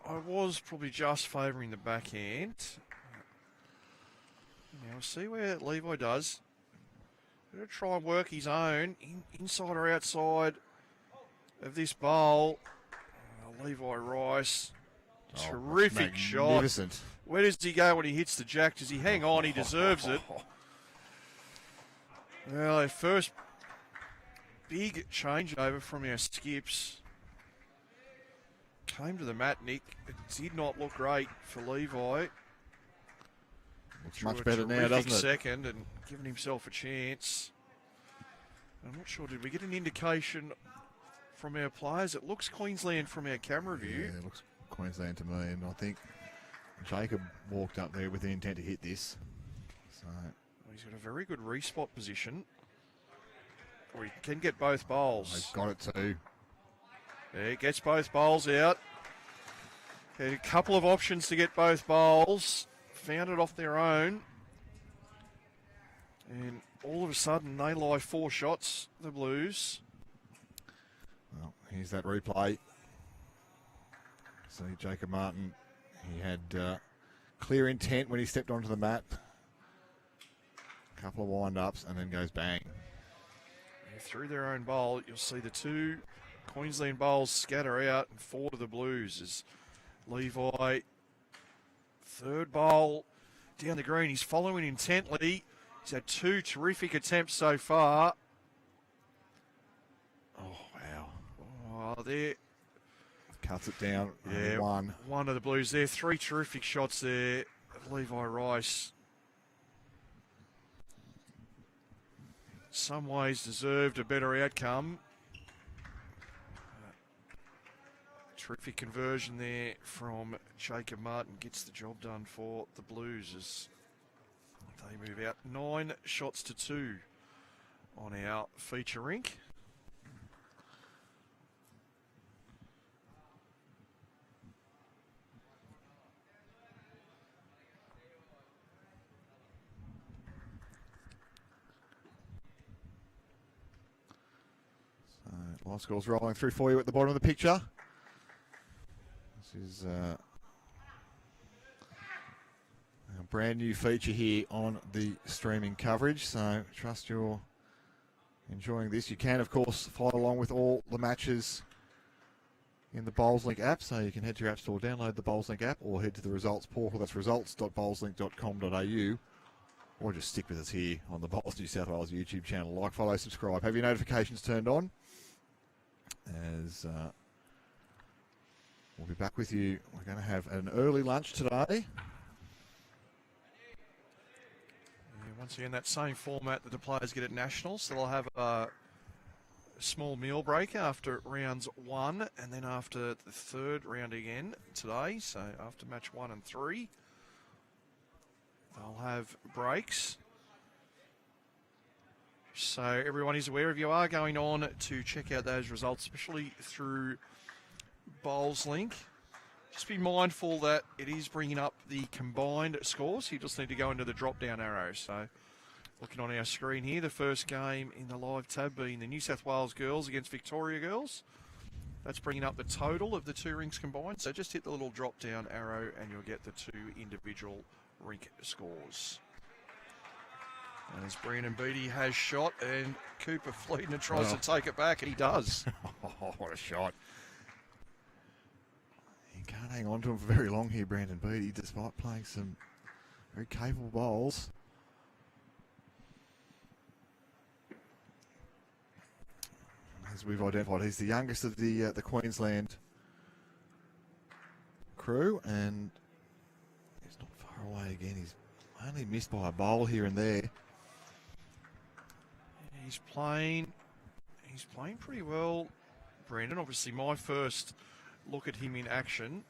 Speaker 1: I was probably just favouring the backhand. Now we'll see where Levi does. Going to try and work his own inside or outside of this bowl. Levi Rice, terrific shot.
Speaker 2: Magnificent.
Speaker 1: Where does he go when he hits the jack? Does he hang on? He deserves it. Well, our first big changeover from our skips came to the mat, Nick. It did not look great for Levi.
Speaker 2: Looks much better now, doesn't it?
Speaker 1: Second and giving himself a chance. I'm not sure, did we get an indication from our players? It looks Queensland from our camera view.
Speaker 2: Yeah, it looks Queensland to me, and I think Jacob walked up there with the intent to hit this. So
Speaker 1: he's got a very good respot position. Or he can get both bowls.
Speaker 2: he's got it too.
Speaker 1: Yeah, he gets both bowls out. Had a couple of options to get both bowls. Found it off their own. And all of a sudden, they lie 4 shots, the Blues.
Speaker 2: Well, here's that replay. See Jacob Martin, he had clear intent when he stepped onto the mat. A couple of wind-ups and then goes bang.
Speaker 1: Yeah, through their own bowl, you'll see the 2 Queensland bowls scatter out and 4 to the Blues as Levi, third bowl down the green. He's following intently. He's had 2 terrific attempts so far.
Speaker 2: Oh, wow.
Speaker 1: Oh, there.
Speaker 2: Cuts it down.
Speaker 1: Yeah, one of the Blues there. 3 terrific shots there. Levi Rice. Some ways deserved a better outcome. Terrific conversion there from Jacob Martin. Gets the job done for the Blues as they move out 9 shots to 2 on our feature rink.
Speaker 2: Live scores rolling through for you at the bottom of the picture. This is a brand new feature here on the streaming coverage, so trust you're enjoying this. You can, of course, follow along with all the matches in the BowlsLink app, so you can head to your app store, download the BowlsLink app, or head to the results portal. That's results.bowlslink.com.au, or just stick with us here on the Bowls New South Wales YouTube channel. Like, follow, subscribe. Have your notifications turned on, as we'll be back with you. We're going to have an early lunch today.
Speaker 1: Once again, that same format that the players get at Nationals. So they'll have a small meal break after rounds 1 and then after the third round again today. So after match 1 and 3, they'll have breaks. So everyone is aware, if you are going on to check out those results, especially through BowlsLink, just be mindful that it is bringing up the combined scores. You just need to go into the drop-down arrow. So looking on our screen here, the first game in the live tab being the New South Wales girls against Victoria girls. That's bringing up the total of the 2 rings combined. So just hit the little drop-down arrow and you'll get the 2 individual rink scores. And as Brandon Beattie has shot and Cooper Fliedner tries to take it back, and he does.
Speaker 2: Oh, what a shot. Can't hang on to him for very long here, Brandon Beattie, despite playing some very capable bowls. As we've identified, he's the youngest of the Queensland crew, and he's not far away again. He's only missed by a bowl here and there.
Speaker 1: He's playing pretty well, Brandon. Obviously, my first look at him in action,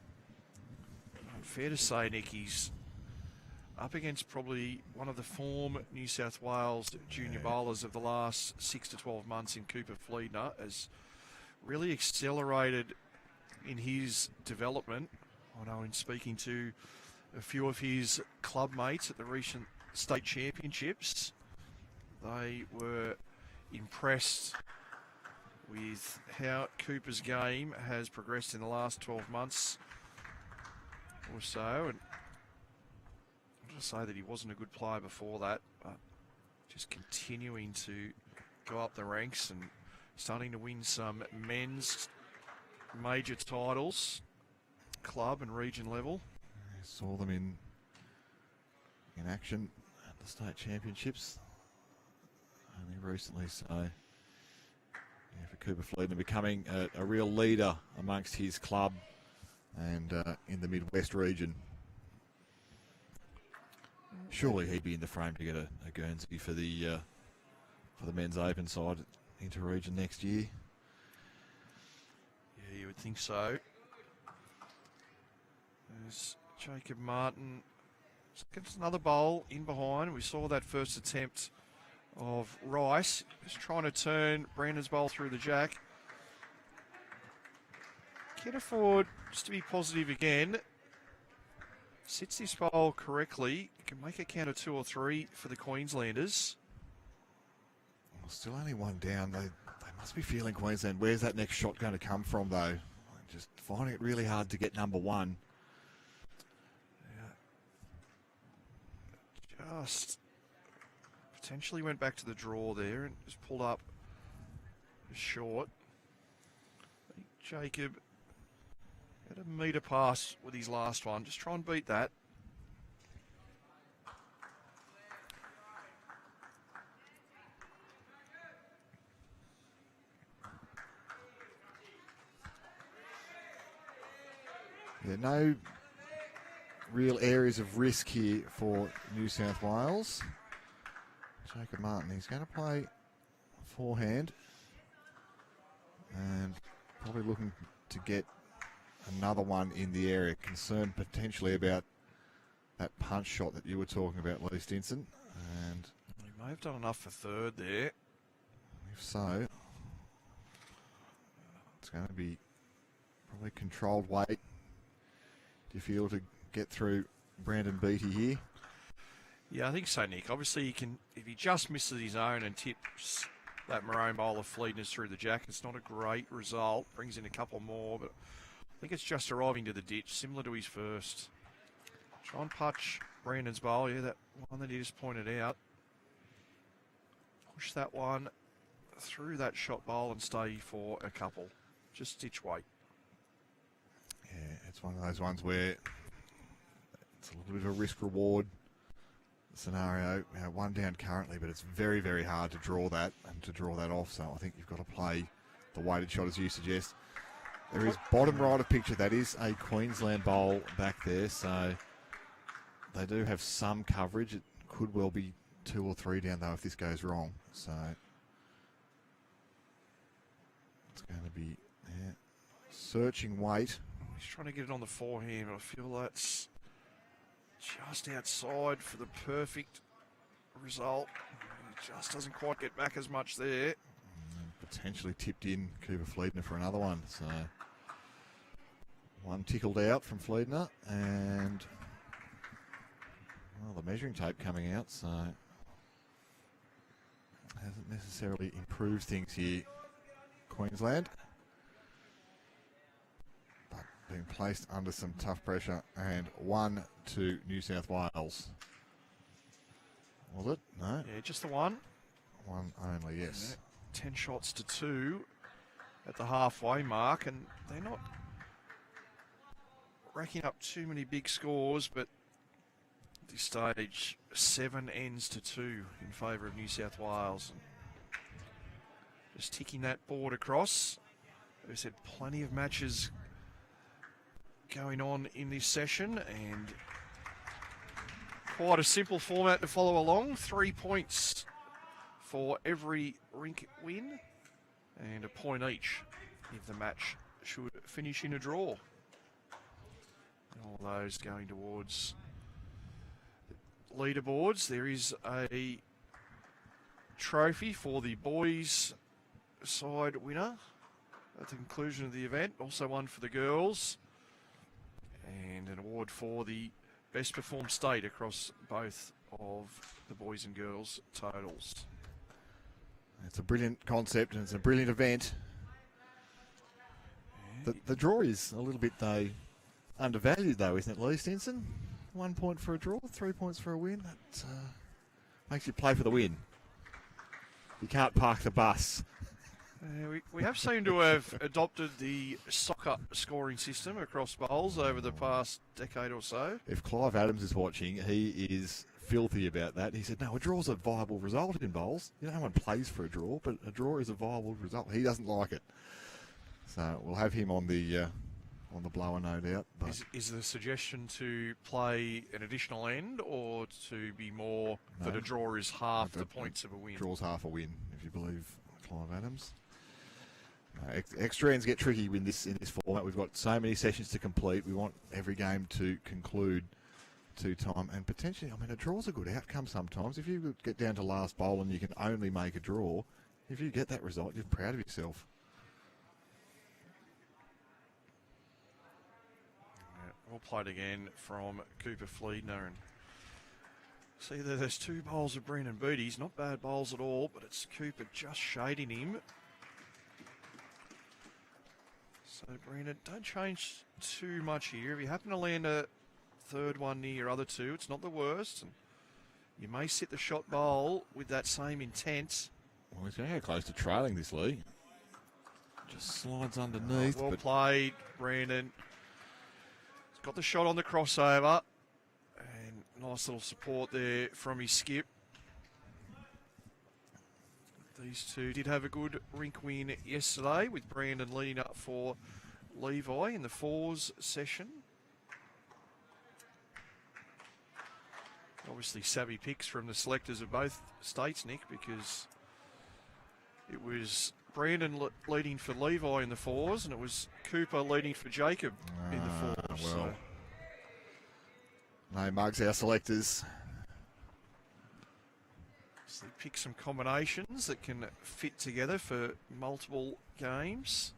Speaker 1: fair to say, Nick, he's up against probably one of the form New South Wales junior bowlers of the last 6 to 12 months in Cooper Fliedner, has really accelerated in his development. I know in speaking to a few of his club mates at the recent state championships, they were impressed with how Cooper's game has progressed in the last 12 months or so. And I'll just say that he wasn't a good player before that, but just continuing to go up the ranks and starting to win some men's major titles, club and region level.
Speaker 2: I saw them in action at the state championships only recently, so yeah, for Cooper Fliedner becoming a real leader amongst his club and in the Midwest region. Surely he'd be in the frame to get a Guernsey for the men's open side into region next year.
Speaker 1: Yeah, you would think so. There's Jacob Martin. Gets another bowl in behind. We saw that first attempt of Rice, just trying to turn Brandon's bowl through the jack. Can afford just to be positive again. Sits this bowl correctly. Can make a count of 2 or 3 for the Queenslanders.
Speaker 2: Well, still only one down. They must be feeling Queensland. Where's that next shot going to come from, though? Just finding it really hard to get number 1.
Speaker 1: Yeah. Just potentially went back to the draw there and just pulled up short. I think Jacob had a metre pass with his last one. Just try and beat that.
Speaker 2: Yeah, no real areas of risk here for New South Wales. Jacob Martin, he's going to play forehand and probably looking to get another one in the area. Concerned potentially about that punch shot that you were talking about, Lee Stinson. And
Speaker 1: he may have done enough for third there.
Speaker 2: If so, it's going to be probably controlled weight. Do you feel to get through Brandon Beattie here?
Speaker 1: Yeah, I think so, Nick. Obviously, he can, if he just misses his own and tips that maroon bowl of Fliedner's through the jack, it's not a great result. Brings in a couple more, but I think it's just arriving to the ditch, similar to his first. Try and punch Brandon's bowl. Yeah, that one that he just pointed out. Push that one through that shot bowl and stay for a couple. Just stitch weight.
Speaker 2: It's one of those ones where it's a little bit of a risk-reward scenario. One down currently, but it's very, very hard to draw that and to draw that off. So I think you've got to play the weighted shot as you suggest. There is bottom right of picture. That is a Queensland bowl back there. So they do have some coverage. It could well be 2 or 3 down though if this goes wrong. So it's going to be searching weight.
Speaker 1: He's trying to get it on the forehand, but I feel that's just outside for the perfect result. It just doesn't quite get back as much there.
Speaker 2: Potentially tipped in Cabra Fliedner for another one. So one tickled out from Fliedner, and well, the measuring tape coming out, so hasn't necessarily improved things here, Queensland. But being placed under some tough pressure, and 1 to New South Wales. Was it? No?
Speaker 1: Yeah, just the one.
Speaker 2: One only, yes.
Speaker 1: Yeah. 10 shots to 2 at the halfway mark, and they're not racking up too many big scores, but at this stage 7 ends to 2 in favour of New South Wales. And just ticking that board across. As I said, plenty of matches going on in this session, and quite a simple format to follow along. 3 points for every rink win, and a point each if the match should finish in a draw. And all those going towards leaderboards. There is a trophy for the boys side winner at the conclusion of the event. Also one for the girls, and an award for the best performed state across both of the boys and girls totals.
Speaker 2: It's a brilliant concept and it's a brilliant event. The draw is a little bit, though, undervalued, though, isn't it, Lee Stinson? 1 point for a draw, 3 points for a win. That makes you play for the win. You can't park the bus.
Speaker 1: We have seemed to have adopted the soccer scoring system across bowls over the past decade or so.
Speaker 2: If Clive Adams is watching, he is filthy about that. He said, no, a draw's a viable result in bowls. You know, no one plays for a draw, but a draw is a viable result. He doesn't like it. So we'll have him on the blower, no doubt. But
Speaker 1: is the suggestion to play an additional end, or to be more that a draw is half the points of a win?
Speaker 2: Draw's half a win, if you believe Clive Adams. Extra ends get tricky in this format. We've got so many sessions to complete. We want every game to conclude to time, and potentially, I mean, a draw's a good outcome sometimes. If you get down to last bowl and you can only make a draw, if you get that result, you're proud of yourself.
Speaker 1: All played again from Cooper Fliedner, and see that there's 2 bowls of Brendan Beattie's. Not bad bowls at all, but it's Cooper just shading him. So Brendan, don't change too much here. If you happen to land a third one near your other 2, it's not the worst. And you may sit the shot bowl with that same intent.
Speaker 2: Well, he's going to go close to trailing this, Lee. Just slides underneath.
Speaker 1: Well played, Brandon. He's got the shot on the crossover. And nice little support there from his skip. These two did have a good rink win yesterday, with Brandon leading up for Levi in the 4s session. Obviously savvy picks from the selectors of both states, Nick, because it was Brandon leading for Levi in the 4s, and it was Cooper leading for Jacob in the 4s.
Speaker 2: Well,
Speaker 1: so.
Speaker 2: No mugs, our selectors.
Speaker 1: So they pick some combinations that can fit together for multiple games.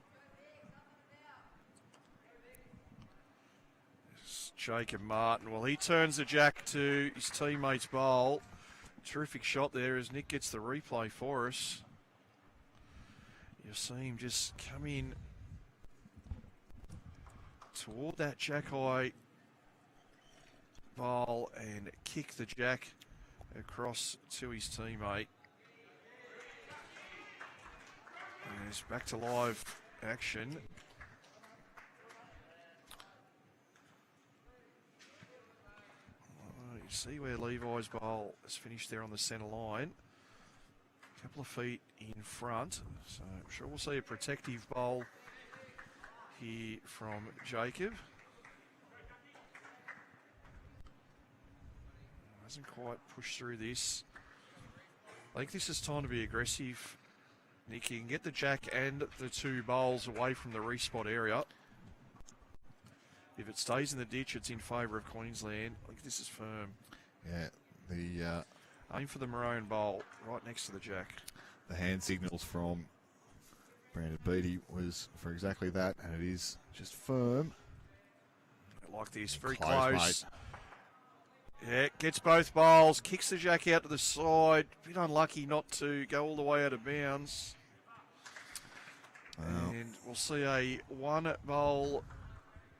Speaker 1: There's Jacob Martin. Well, he turns the jack to his teammate's bowl. Terrific shot there as Nick gets the replay for us. You'll see him just come in toward that jack high bowl and kick the jack across to his teammate. And it's back to live action. You see where Levi's bowl has finished there on the centre line. A couple of feet in front. So I'm sure we'll see a protective bowl here from Jacob. Hasn't quite pushed through this. I think this is time to be aggressive. Nick, you can get the jack and the two bowls away from the respot area. If it stays in the ditch, it's in favour of Queensland. I think this is firm.
Speaker 2: Yeah, the
Speaker 1: aim for the maroon bowl right next to the jack.
Speaker 2: The hand signals from Brandon Beattie was for exactly that, and it is just firm.
Speaker 1: Like this, very
Speaker 2: Close.
Speaker 1: close. Yeah, gets both bowls, kicks the jack out to the side. A bit unlucky not to go all the way out of bounds.
Speaker 2: Wow.
Speaker 1: And we'll see a one bowl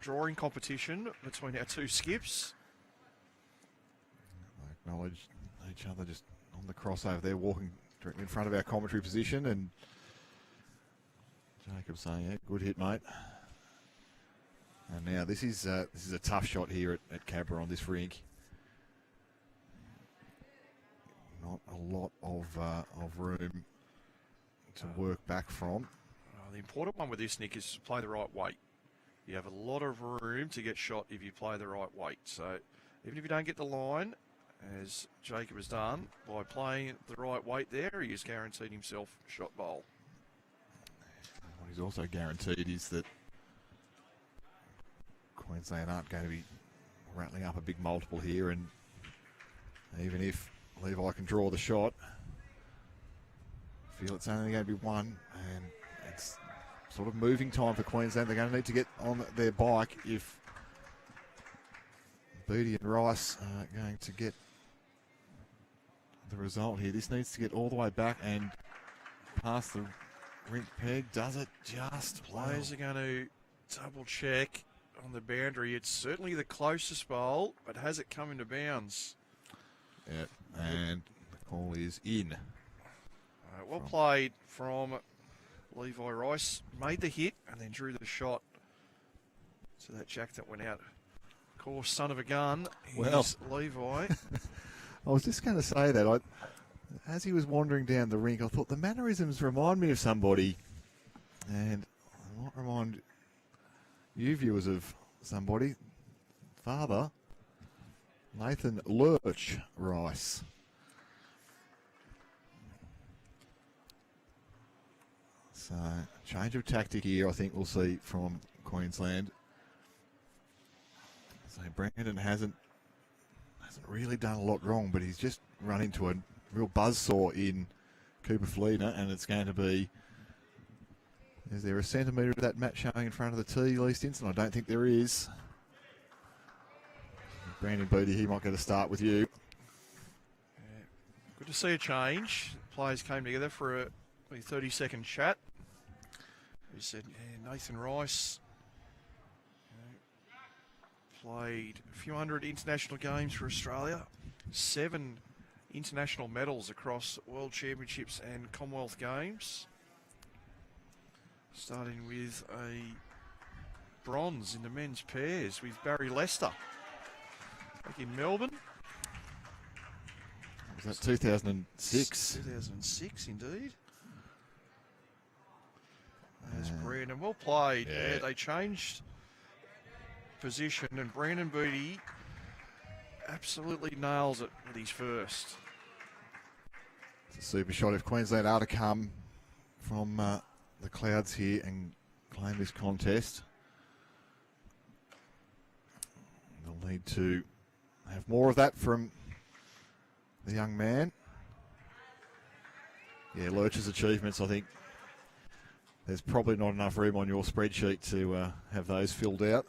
Speaker 1: drawing competition between our two skips.
Speaker 2: They acknowledge each other just on the crossover there, walking directly in front of our commentary position, and Jacob saying, yeah, good hit, mate. And now this is a tough shot here at Cabra on this rink. Not a lot of room to work back from.
Speaker 1: The important one with this, Nick, is to play the right weight. You have a lot of room to get shot if you play the right weight. So even if you don't get the line, as Jacob has done, by playing the right weight there, he has guaranteed himself a shot bowl.
Speaker 2: What he's also guaranteed is that Queensland aren't going to be rattling up a big multiple here, and even if Levi can draw the shot, I feel it's only going to be one, and it's sort of moving time for Queensland. They're going to need to get on their bike if Beattie and Rice are going to get the result here. This needs to get all the way back and past the rink peg. Does it just?
Speaker 1: Players are going to double check on the boundary. It's certainly the closest bowl, but has it come into bounds?
Speaker 2: Yeah, and the call is in.
Speaker 1: Well played from Levi Rice. Made the hit and then drew the shot to that jack that went out. Of course, son of a gun is Levi.
Speaker 2: I was just going to say that. As he was wandering down the rink, I thought the mannerisms remind me of somebody. And I might remind you viewers of somebody. Father, Nathan Lurch Rice. So, change of tactic here, I think we'll see from Queensland. So Brandon hasn't really done a lot wrong, but he's just run into a real buzzsaw in Cooper Fliedner, and it's going to be, is there a centimetre of that mat showing in front of the tee, Lee Stinson? I don't think there is. Brandon Beattie, he might get a start with you.
Speaker 1: Yeah, good to see a change. Players came together for a 30-second chat. We said, yeah, Nathan Rice played a few hundred international games for Australia, 7 international medals across World Championships and Commonwealth Games, starting with a bronze in the men's pairs with Barry Lester back in Melbourne.
Speaker 2: Was that 2006?
Speaker 1: 2006, indeed. There's Brandon. Well played. Yeah, they changed position, and Brandon Beattie absolutely nails it with his first.
Speaker 2: It's a super shot. If Queensland are to come from the clouds here and claim this contest, they'll need to have more of that from the young man. Yeah, Lurch's achievements, I think there's probably not enough room on your spreadsheet to have those filled out.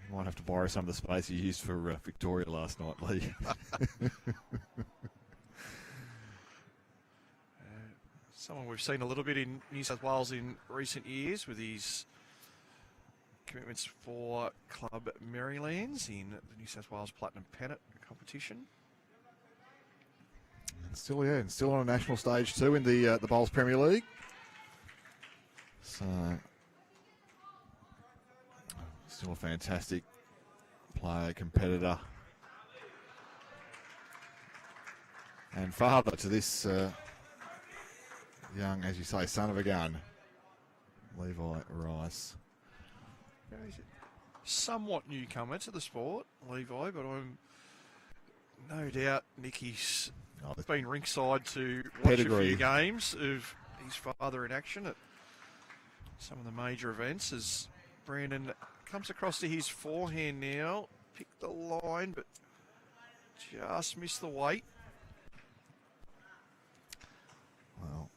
Speaker 2: You might have to borrow some of the space you used for Victoria last night, Lee.
Speaker 1: Someone we've seen a little bit in New South Wales in recent years with his commitments for Club Marylands in the New South Wales Platinum Pennant competition.
Speaker 2: And still on a national stage too in the Bowls Premier League. So, still a fantastic player, competitor, and father to this young, as you say, son of a gun, Levi Rice.
Speaker 1: He's a somewhat newcomer to the sport, Levi, but I'm no doubt Nicky's been ringside to watch a few games of his father in action at some of the major events as Brandon comes across to his forehand now. Picked the line, but just missed the weight.
Speaker 2: Well,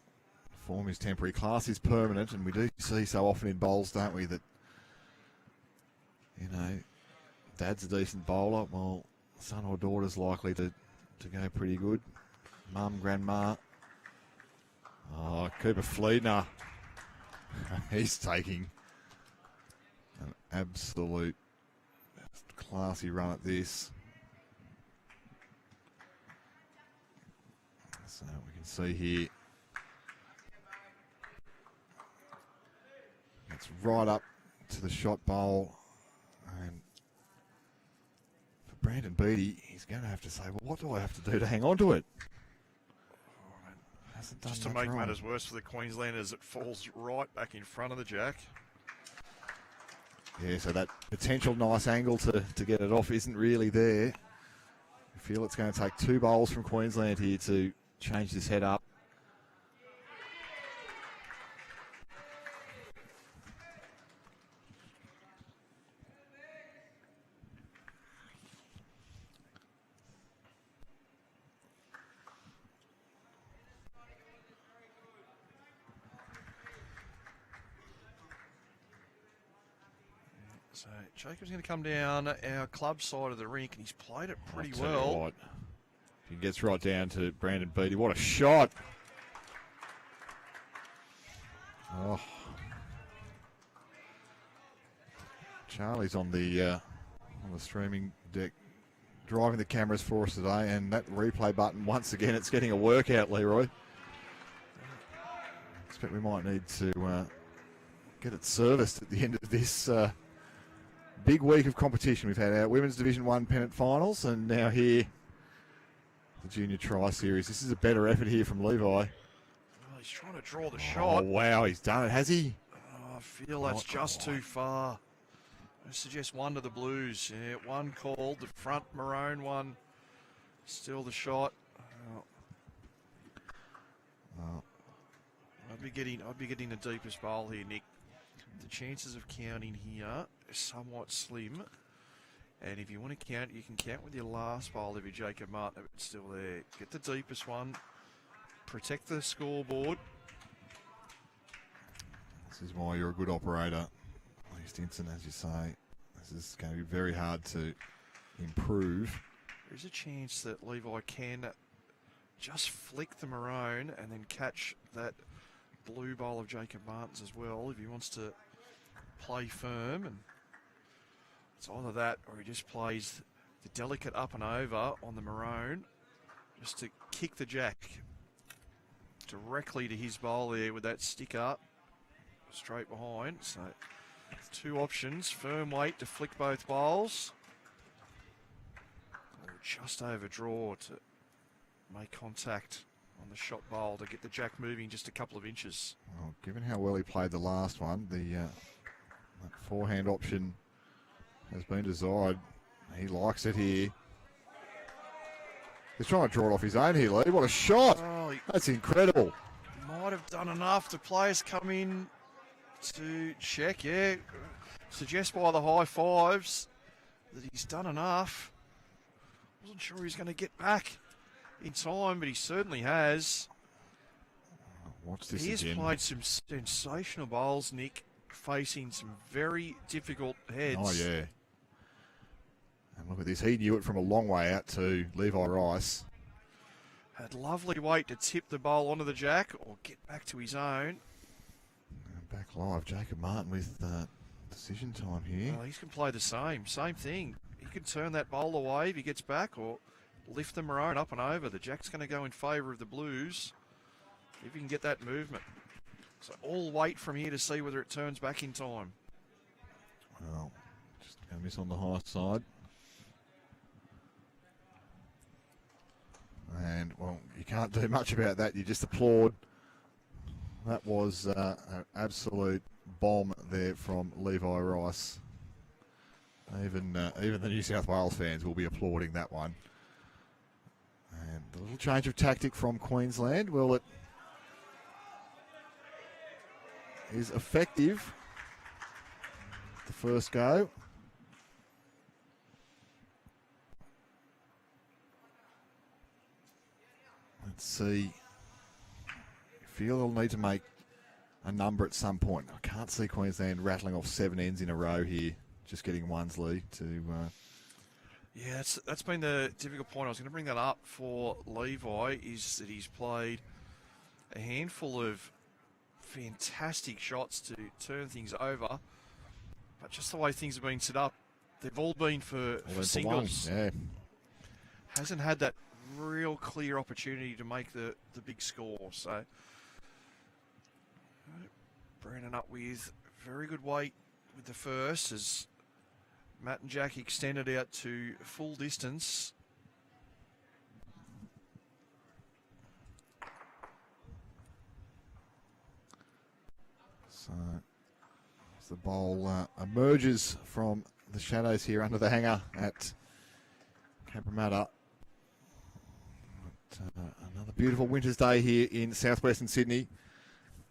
Speaker 2: form is temporary, class is permanent, and we do see so often in bowls, don't we, that, you know, dad's a decent bowler, well, son or daughter's likely to go pretty good. Mum, grandma. Oh, Cooper Fliedner. He's taking an absolute classy run at this. So we can see here. It's right up to the shot bowl. And for Brandon Beattie, he's going to have to say, well, what do I have to do to hang on to it?
Speaker 1: Just to make matters worse for the Queenslanders, it falls right back in front of the jack.
Speaker 2: Yeah, so that potential nice angle to get it off isn't really there. I feel it's going to take 2 bowls from Queensland here to change this head up.
Speaker 1: So Jacob's going to come down our club side of the rink, and he's played it pretty
Speaker 2: I'll tell
Speaker 1: well.
Speaker 2: you what, he gets right down to Brandon Beattie. What a shot! Oh, Charlie's on the streaming deck, driving the cameras for us today, and that replay button once again, it's getting a workout, Leroy. I expect we might need to get it serviced at the end of this. Big week of competition. We've had our Women's Division 1 pennant finals, and now here, the Junior Tri-Series. This is a better effort here from Levi.
Speaker 1: Well, he's trying to draw the shot.
Speaker 2: Oh, wow, he's done it, has he?
Speaker 1: Oh, I feel that's just too far. I suggest one to the Blues. Yeah, one called, the front maroon one. Still the shot. I'd be getting the deepest bowl here, Nick. The chances of counting here are somewhat slim. And if you want to count, you can count with your last bowl if you're Jacob Martin, if it's still there. Get the deepest one. Protect the scoreboard.
Speaker 2: This is why you're a good operator, Lee Stinson, as you say. This is going to be very hard to improve.
Speaker 1: There's a chance that Levi can just flick the maroon and then catch that blue bowl of Jacob Martin's as well if he wants to play firm. And it's either that or he just plays the delicate up and over on the maroon just to kick the jack directly to his bowl there with that stick up straight behind. So 2 options: firm weight to flick both bowls, or just overdraw to make contact on the shot bowl to get the jack moving just a couple of inches.
Speaker 2: Well, given how well he played the last one, that forehand option has been desired. He likes it here. He's trying to draw it off his own here, Lee. What a shot!
Speaker 1: Oh,
Speaker 2: that's incredible.
Speaker 1: Might have done enough. The players come in to check, yeah. Suggest by the high fives that he's done enough. Wasn't sure he was going to get back in time, but he certainly has.
Speaker 2: Watch this
Speaker 1: He has
Speaker 2: again.
Speaker 1: played some sensational bowls, Nick, facing some very difficult heads.
Speaker 2: Oh, yeah. And look at this. He knew it from a long way out to Levi Rice.
Speaker 1: Had lovely weight to tip the bowl onto the jack or get back to his own.
Speaker 2: And back live, Jacob Martin with decision time here.
Speaker 1: Well, he can play the same thing. He can turn that bowl away if he gets back or lift the maroon up and over. The jack's going to go in favour of the Blues if he can get that movement. So all wait from here to see whether it turns back in time.
Speaker 2: Well, just going to miss on the high side. can't do much about that. You just applaud. That was an absolute bomb there from Levi Rice. Even the New South Wales fans will be applauding that one. And a little change of tactic from Queensland. Well, it is effective. The first go. Let's see. I feel they'll need to make a number at some point. I can't see Queensland rattling off 7 ends in a row here, just getting one's lead to...
Speaker 1: Yeah, that's been the difficult point. I was going to bring that up for Levi, is that he's played a handful of fantastic shots to turn things over, but just the way things have been set up, they've all been for singles.
Speaker 2: Yeah.
Speaker 1: Hasn't had that real clear opportunity to make the big score. So Brandon up with very good weight with the first as Matt and Jack extended out to full distance.
Speaker 2: So as the bowl emerges from the shadows here under the hanger at Cabramatta. Another beautiful winter's day here in southwestern Sydney.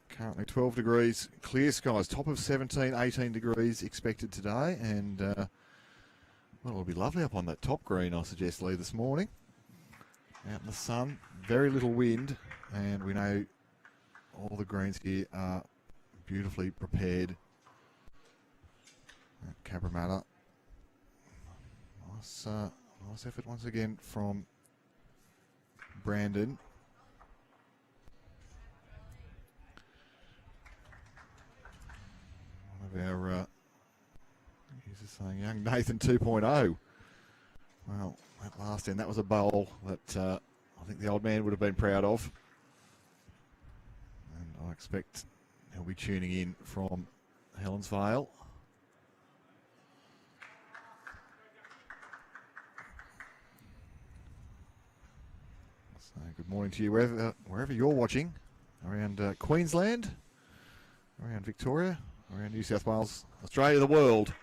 Speaker 2: Currently 12 degrees, clear skies, top of 17, 18 degrees expected today. And, well, it'll be lovely up on that top green, I suggest, Lee, this morning. Out in the sun, very little wind, and we know all the greens here are beautifully prepared at Cabramatta. Nice effort once again from Brandon. One of our users saying young Nathan 2.0. Well, that last end, that was a bowl that I think the old man would have been proud of. And I expect he'll be tuning in from Helensvale. So good morning to you wherever you're watching, around Queensland, around Victoria, around New South Wales, Australia, the world.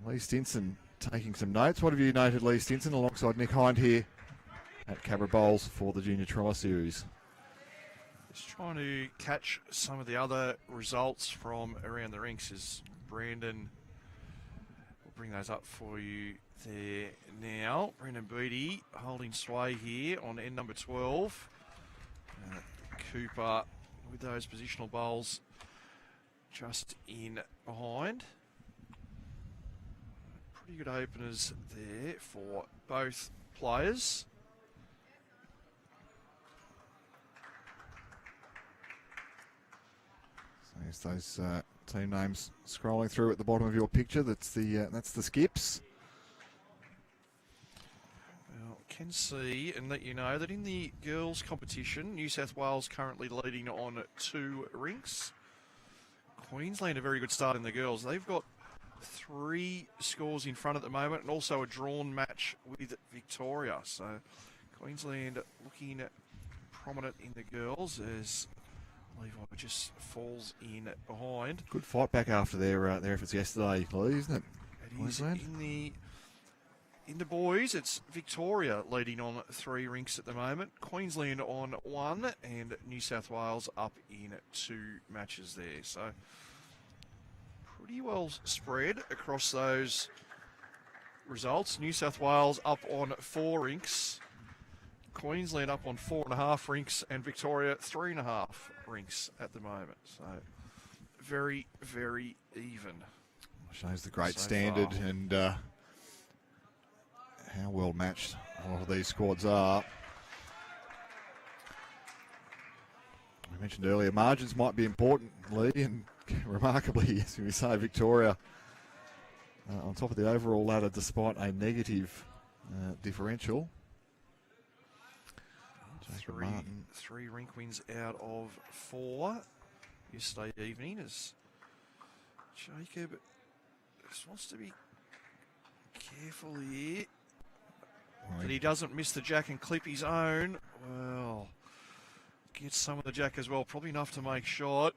Speaker 2: Lee Stinson taking some notes. What have you noted, Lee Stinson, alongside Nick Hind here at Cabra Bowls for the Junior Tri-Series?
Speaker 1: Just trying to catch some of the other results from around the rinks as Brandon will bring those up for you there now. Brandon Beattie holding sway here on end number 12. Cooper with those positional bowls just in behind. Pretty good openers there for both players.
Speaker 2: So there's those team names scrolling through at the bottom of your picture. That's the skips.
Speaker 1: Well, can see and let you know that in the girls' competition, New South Wales currently leading on 2 rinks. Queensland a very good start in the girls. They've got 3 scores in front at the moment and also a drawn match with Victoria. So Queensland looking prominent in the girls as Levi just falls in behind.
Speaker 2: Good fight back after their efforts yesterday, Lee, isn't it?
Speaker 1: It is. In the boys, it's Victoria leading on 3 rinks at the moment, Queensland on 1, and New South Wales up in 2 matches there. So pretty well spread across those results. New South Wales up on 4 rinks, Queensland up on 4.5 rinks, and Victoria 3.5 rinks at the moment. So very, very even.
Speaker 2: Shows the great
Speaker 1: so
Speaker 2: standard
Speaker 1: far.
Speaker 2: And how well matched a lot of these squads are. We mentioned earlier, margins might be important, Lee, and remarkably, as we say, Victoria on top of the overall ladder despite a negative differential.
Speaker 1: Three rink wins out of 4 yesterday evening as Jacob just wants to be careful here. that he doesn't miss the jack and clip his own. Well, gets some of the jack as well, probably enough to make shot.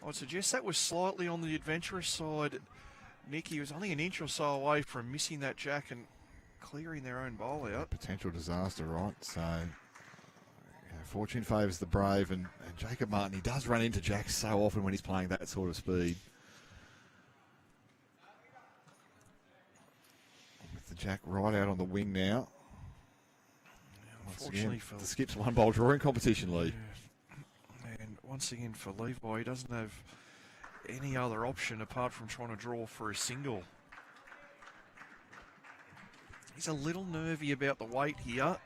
Speaker 1: I'd suggest that was slightly on the adventurous side. Nicky was only an inch or so away from missing that jack and clearing their own bowl out.
Speaker 2: Potential disaster, right? So, fortune favours the brave, and Jacob Martin, he does run into jacks so often when he's playing that sort of speed. With the jack right out on the wing now.
Speaker 1: Unfortunately for
Speaker 2: the Skips one bowl drawing competition, Lee.
Speaker 1: And once again for Levi, he doesn't have any other option apart from trying to draw for a single. He's a little nervy about the weight here.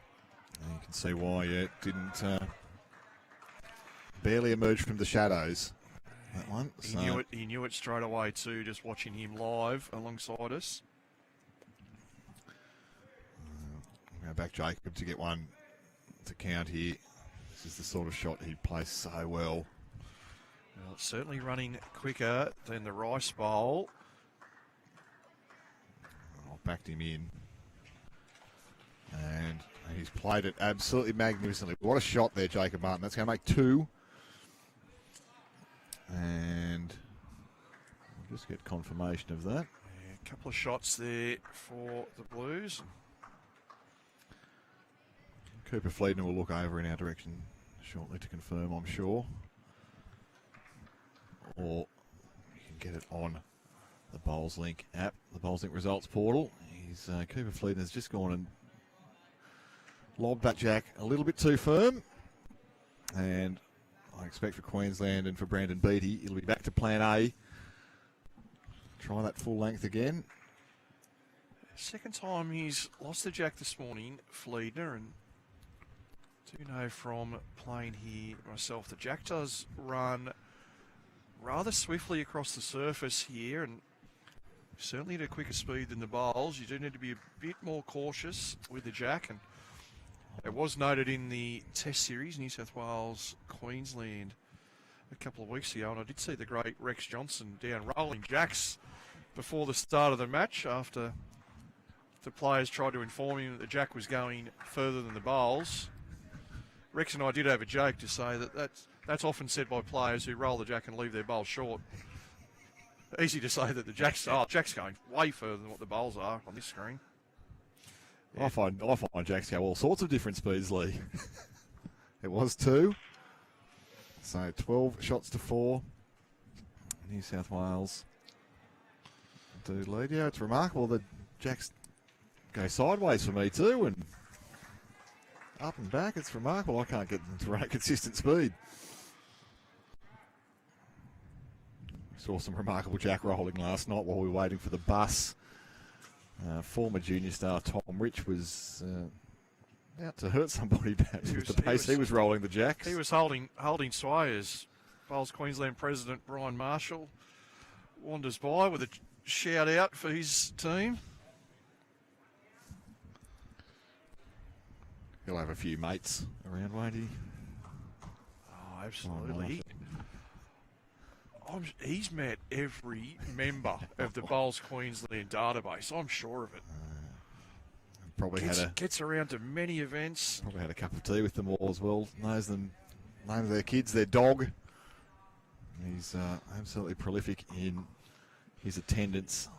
Speaker 2: You can see why. Yeah, didn't barely emerge from the shadows. That one.
Speaker 1: He knew it. He knew it straight away too. Just watching him live alongside us.
Speaker 2: Go back Jacob to get one to count here. This is the sort of shot he plays so well.
Speaker 1: Well, certainly running quicker than the Rice Bowl.
Speaker 2: I've backed him in. And he's played it absolutely magnificently. What a shot there, Jacob Martin. That's going to make two. And we'll just get confirmation of that.
Speaker 1: Yeah, a couple of shots there for the Blues.
Speaker 2: Cooper Fliedner will look over in our direction shortly to confirm, I'm sure. Or you can get it on the Bowls Link app, the Bowls Link results portal. Cooper Fliedner's just gone and lobbed that jack a little bit too firm. And I expect for Queensland and for Brandon Beattie, it'll be back to plan A. Try that full length again.
Speaker 1: Second time he's lost the jack this morning, Fliedner, and do know from playing here myself, the jack does run rather swiftly across the surface here, and certainly at a quicker speed than the bowls. You do need to be a bit more cautious with the jack, and it was noted in the Test Series, New South Wales, Queensland, a couple of weeks ago, and I did see the great Rex Johnson down rolling jacks before the start of the match after the players tried to inform him that the jack was going further than the bowls. Rex and I did have a joke to say that that's often said by players who roll the jack and leave their bowl short. Easy to say that the jack's going way further than what the bowls are on this screen.
Speaker 2: Yeah. I find jacks go all sorts of different speeds, Lee. It was two. So 12 shots to 4. New South Wales do lead. Yeah, it's remarkable that jacks go sideways for me too, and up and back. It's remarkable. I can't get them to run at consistent speed. Saw some remarkable jack rolling last night while we were waiting for the bus. Former junior star Tom Rich was out to hurt somebody with the pace he was rolling the jacks.
Speaker 1: He was holding sway as Bowls Queensland President Brian Marshall wanders by with a shout out for his team.
Speaker 2: He'll have a few mates around, won't he?
Speaker 1: Oh, absolutely. He's met every member of the Bowls Queensland database. I'm sure of it.
Speaker 2: Probably
Speaker 1: gets around to many events.
Speaker 2: Probably had a cup of tea with them all as well. Knows them, names of their kids, their dog. He's absolutely prolific in his attendance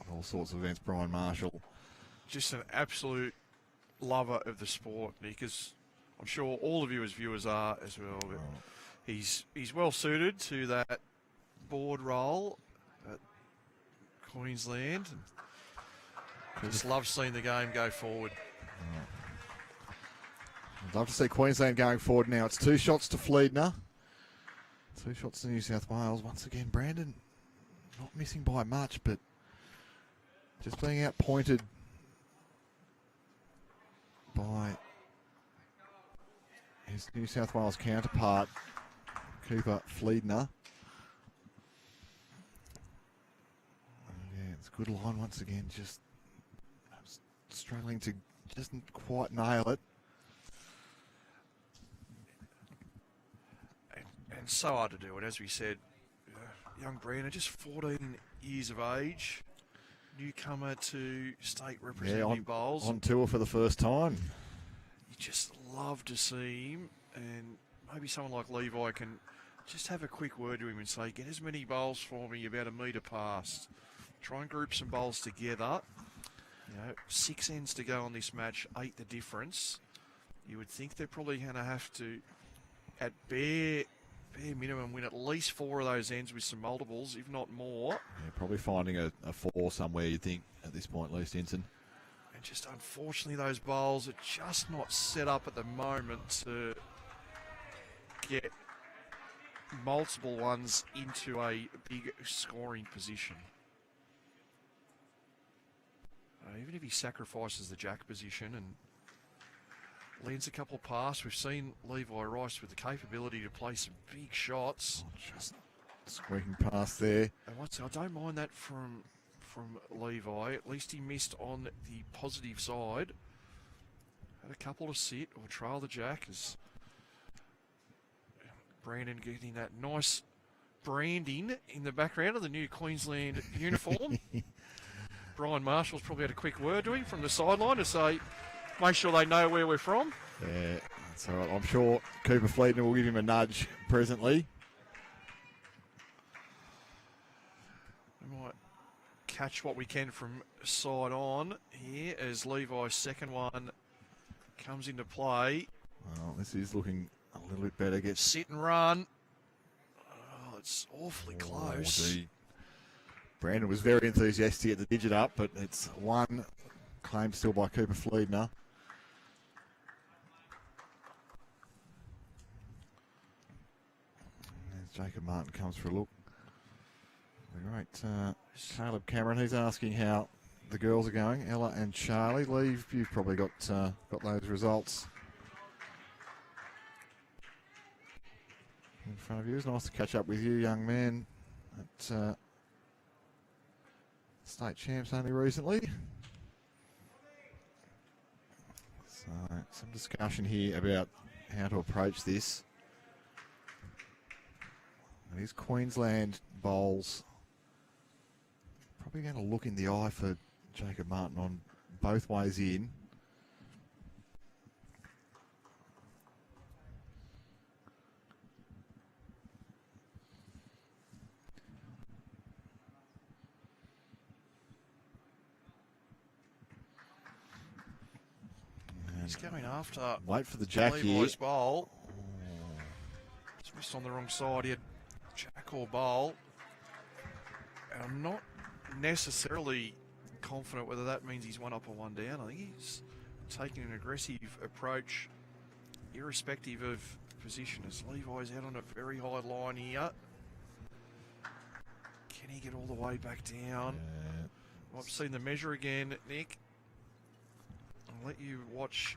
Speaker 2: at all sorts of events. Brian Marshall,
Speaker 1: just an absolute lover of the sport, Nick, as I'm sure all of you as viewers are as well. But he's well suited to that board role at Queensland. Just love seeing the game go forward.
Speaker 2: I'd love to see Queensland going forward now. It's 2 shots to Fliedner. 2 shots to New South Wales. Once again, Brandon not missing by much, but just being outpointed by his New South Wales counterpart, Cooper Fliedner. Yeah, it's a good line once again. Just struggling to just quite nail it.
Speaker 1: And so hard to do it, as we said. Young Brandon, just 14 years of age. newcomer to state representative bowls.
Speaker 2: On tour for the first time.
Speaker 1: You just love to see him, and maybe someone like Levi can just have a quick word to him and say, get as many bowls for me about a metre past. Try and group some bowls together. 6 ends to go on this match, 8 the difference. You would think they're probably going to have to, at bare minimum, win at least 4 of those ends with some multiples, if not more.
Speaker 2: Yeah, probably finding a 4 somewhere, you'd think, at this point, at least, Inson.
Speaker 1: And just unfortunately, those bowls are just not set up at the moment to get multiple ones into a big scoring position. Even if he sacrifices the jack position and lands a couple of passes, we've seen Levi Rice with the capability to play some big shots.
Speaker 2: Just squeaking past there.
Speaker 1: And I don't mind that from Levi. At least he missed on the positive side. Had a couple to sit or trail the jack as Brandon getting that nice branding in the background of the new Queensland uniform. Brian Marshall's probably had a quick word to him from the sideline to say, make sure they know where we're from.
Speaker 2: Yeah, that's all right. I'm sure Cooper Fliedner will give him a nudge presently.
Speaker 1: We might catch what we can from side on here as Levi's second one comes into play.
Speaker 2: Well, this is looking a little bit better.
Speaker 1: Sit and run. Oh, it's awfully close.
Speaker 2: Brandon was very enthusiastic to get the digit up, but it's one claimed still by Cooper Fliedner. As Jacob Martin comes for a look. The great Caleb Cameron, he's asking how the girls are going. Ella and Charlie. Lee, you've probably got those results in front of you. It's nice to catch up with you, young man. At state champs only recently. So some discussion here about how to approach this. It is Queensland bowls. Probably going to look in the eye for Jacob Martin on both ways in.
Speaker 1: He's going after.
Speaker 2: Wait for the jack
Speaker 1: Levi's
Speaker 2: here.
Speaker 1: bowl. It's missed on the wrong side. He had jack or bowl. And I'm not necessarily confident whether that means he's one up or one down. I think he's taking an aggressive approach, irrespective of position. As Levi's out on a very high line here. Can he get all the way back down? I've seen the measure again, Nick. I'll let you watch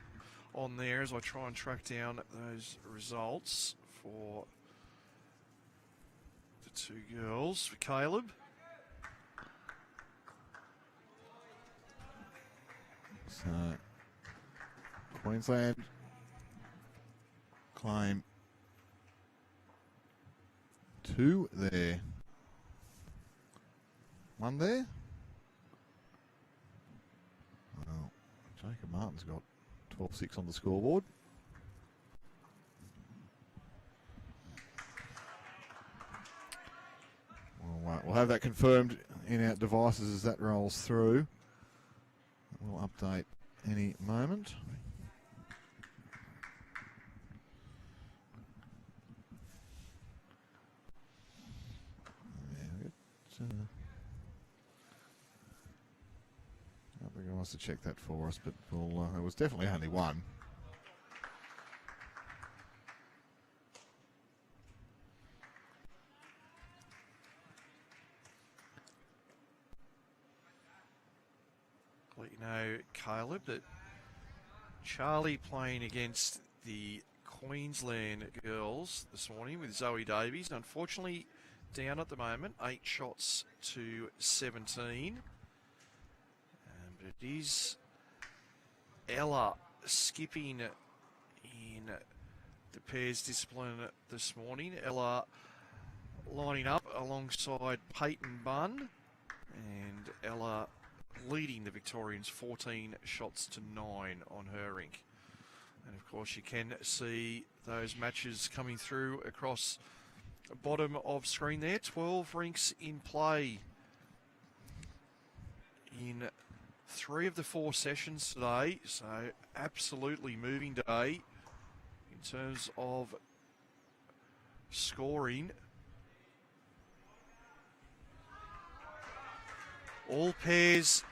Speaker 1: on there as I try and track down those results for the two girls. For Caleb.
Speaker 2: So, Queensland claim 2 there. 1 there. Well, Jacob Martin's got 12-6 on the scoreboard. We'll have that confirmed in our devices as that rolls through. We'll update any moment. Nobody wants to check that for us, but we'll, it was definitely only 1.
Speaker 1: Let you know, Caleb, that Charlie playing against the Queensland girls this morning with Zoe Davies. Unfortunately, down at the moment, 8 shots to 17. But it is Ella skipping in the pairs discipline this morning. Ella lining up alongside Peyton Bunn, and Ella leading the Victorians 14 shots to 9 on her rink. And of course you can see those matches coming through across the bottom of screen there. 12 rinks in play in 3 of the 4 sessions today. So absolutely moving day in terms of scoring. All pairs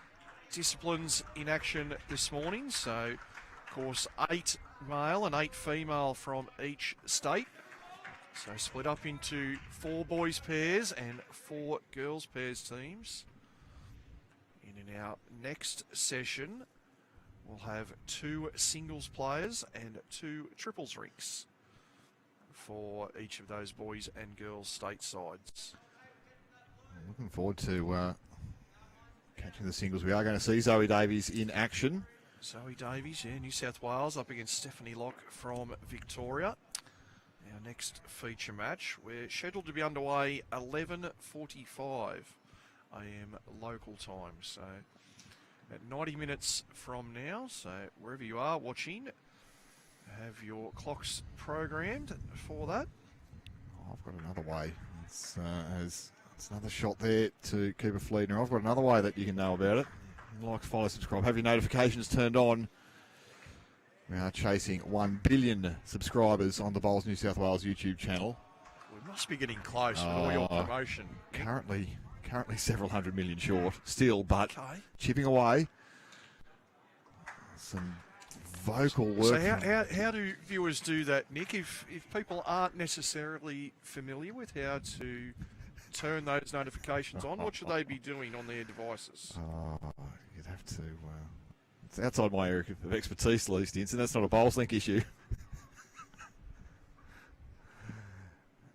Speaker 1: disciplines in action this morning. So, of course, 8 male and 8 female from each state. So split up into 4 boys pairs and 4 girls pairs teams. In our next session, we'll have 2 singles players and 2 triples rinks for each of those boys and girls state sides.
Speaker 2: Looking forward to catching the singles. We are going to see Zoe Davies in action.
Speaker 1: Zoe Davies, yeah, New South Wales up against Stephanie Locke from Victoria. Our next feature match. We're scheduled to be underway 11:45 a.m. local time. So at 90 minutes from now, so wherever you are watching, have your clocks programmed for that.
Speaker 2: Oh, I've got another way. It's another shot there to Cabra Fliedner. I've got another way that you can know about it. Like, follow, subscribe, have your notifications turned on. We are chasing 1 billion subscribers on the Bowls New South Wales YouTube channel.
Speaker 1: We must be getting close with all your promotion.
Speaker 2: Currently several hundred million short still, but
Speaker 1: okay,
Speaker 2: chipping away. Some vocal work.
Speaker 1: So how do viewers do that, Nick, if people aren't necessarily familiar with how to turn those notifications on? What should they be doing on their devices?
Speaker 2: You'd have to... it's outside my area of expertise, Lee Stinson. That's not a Bowls Link issue.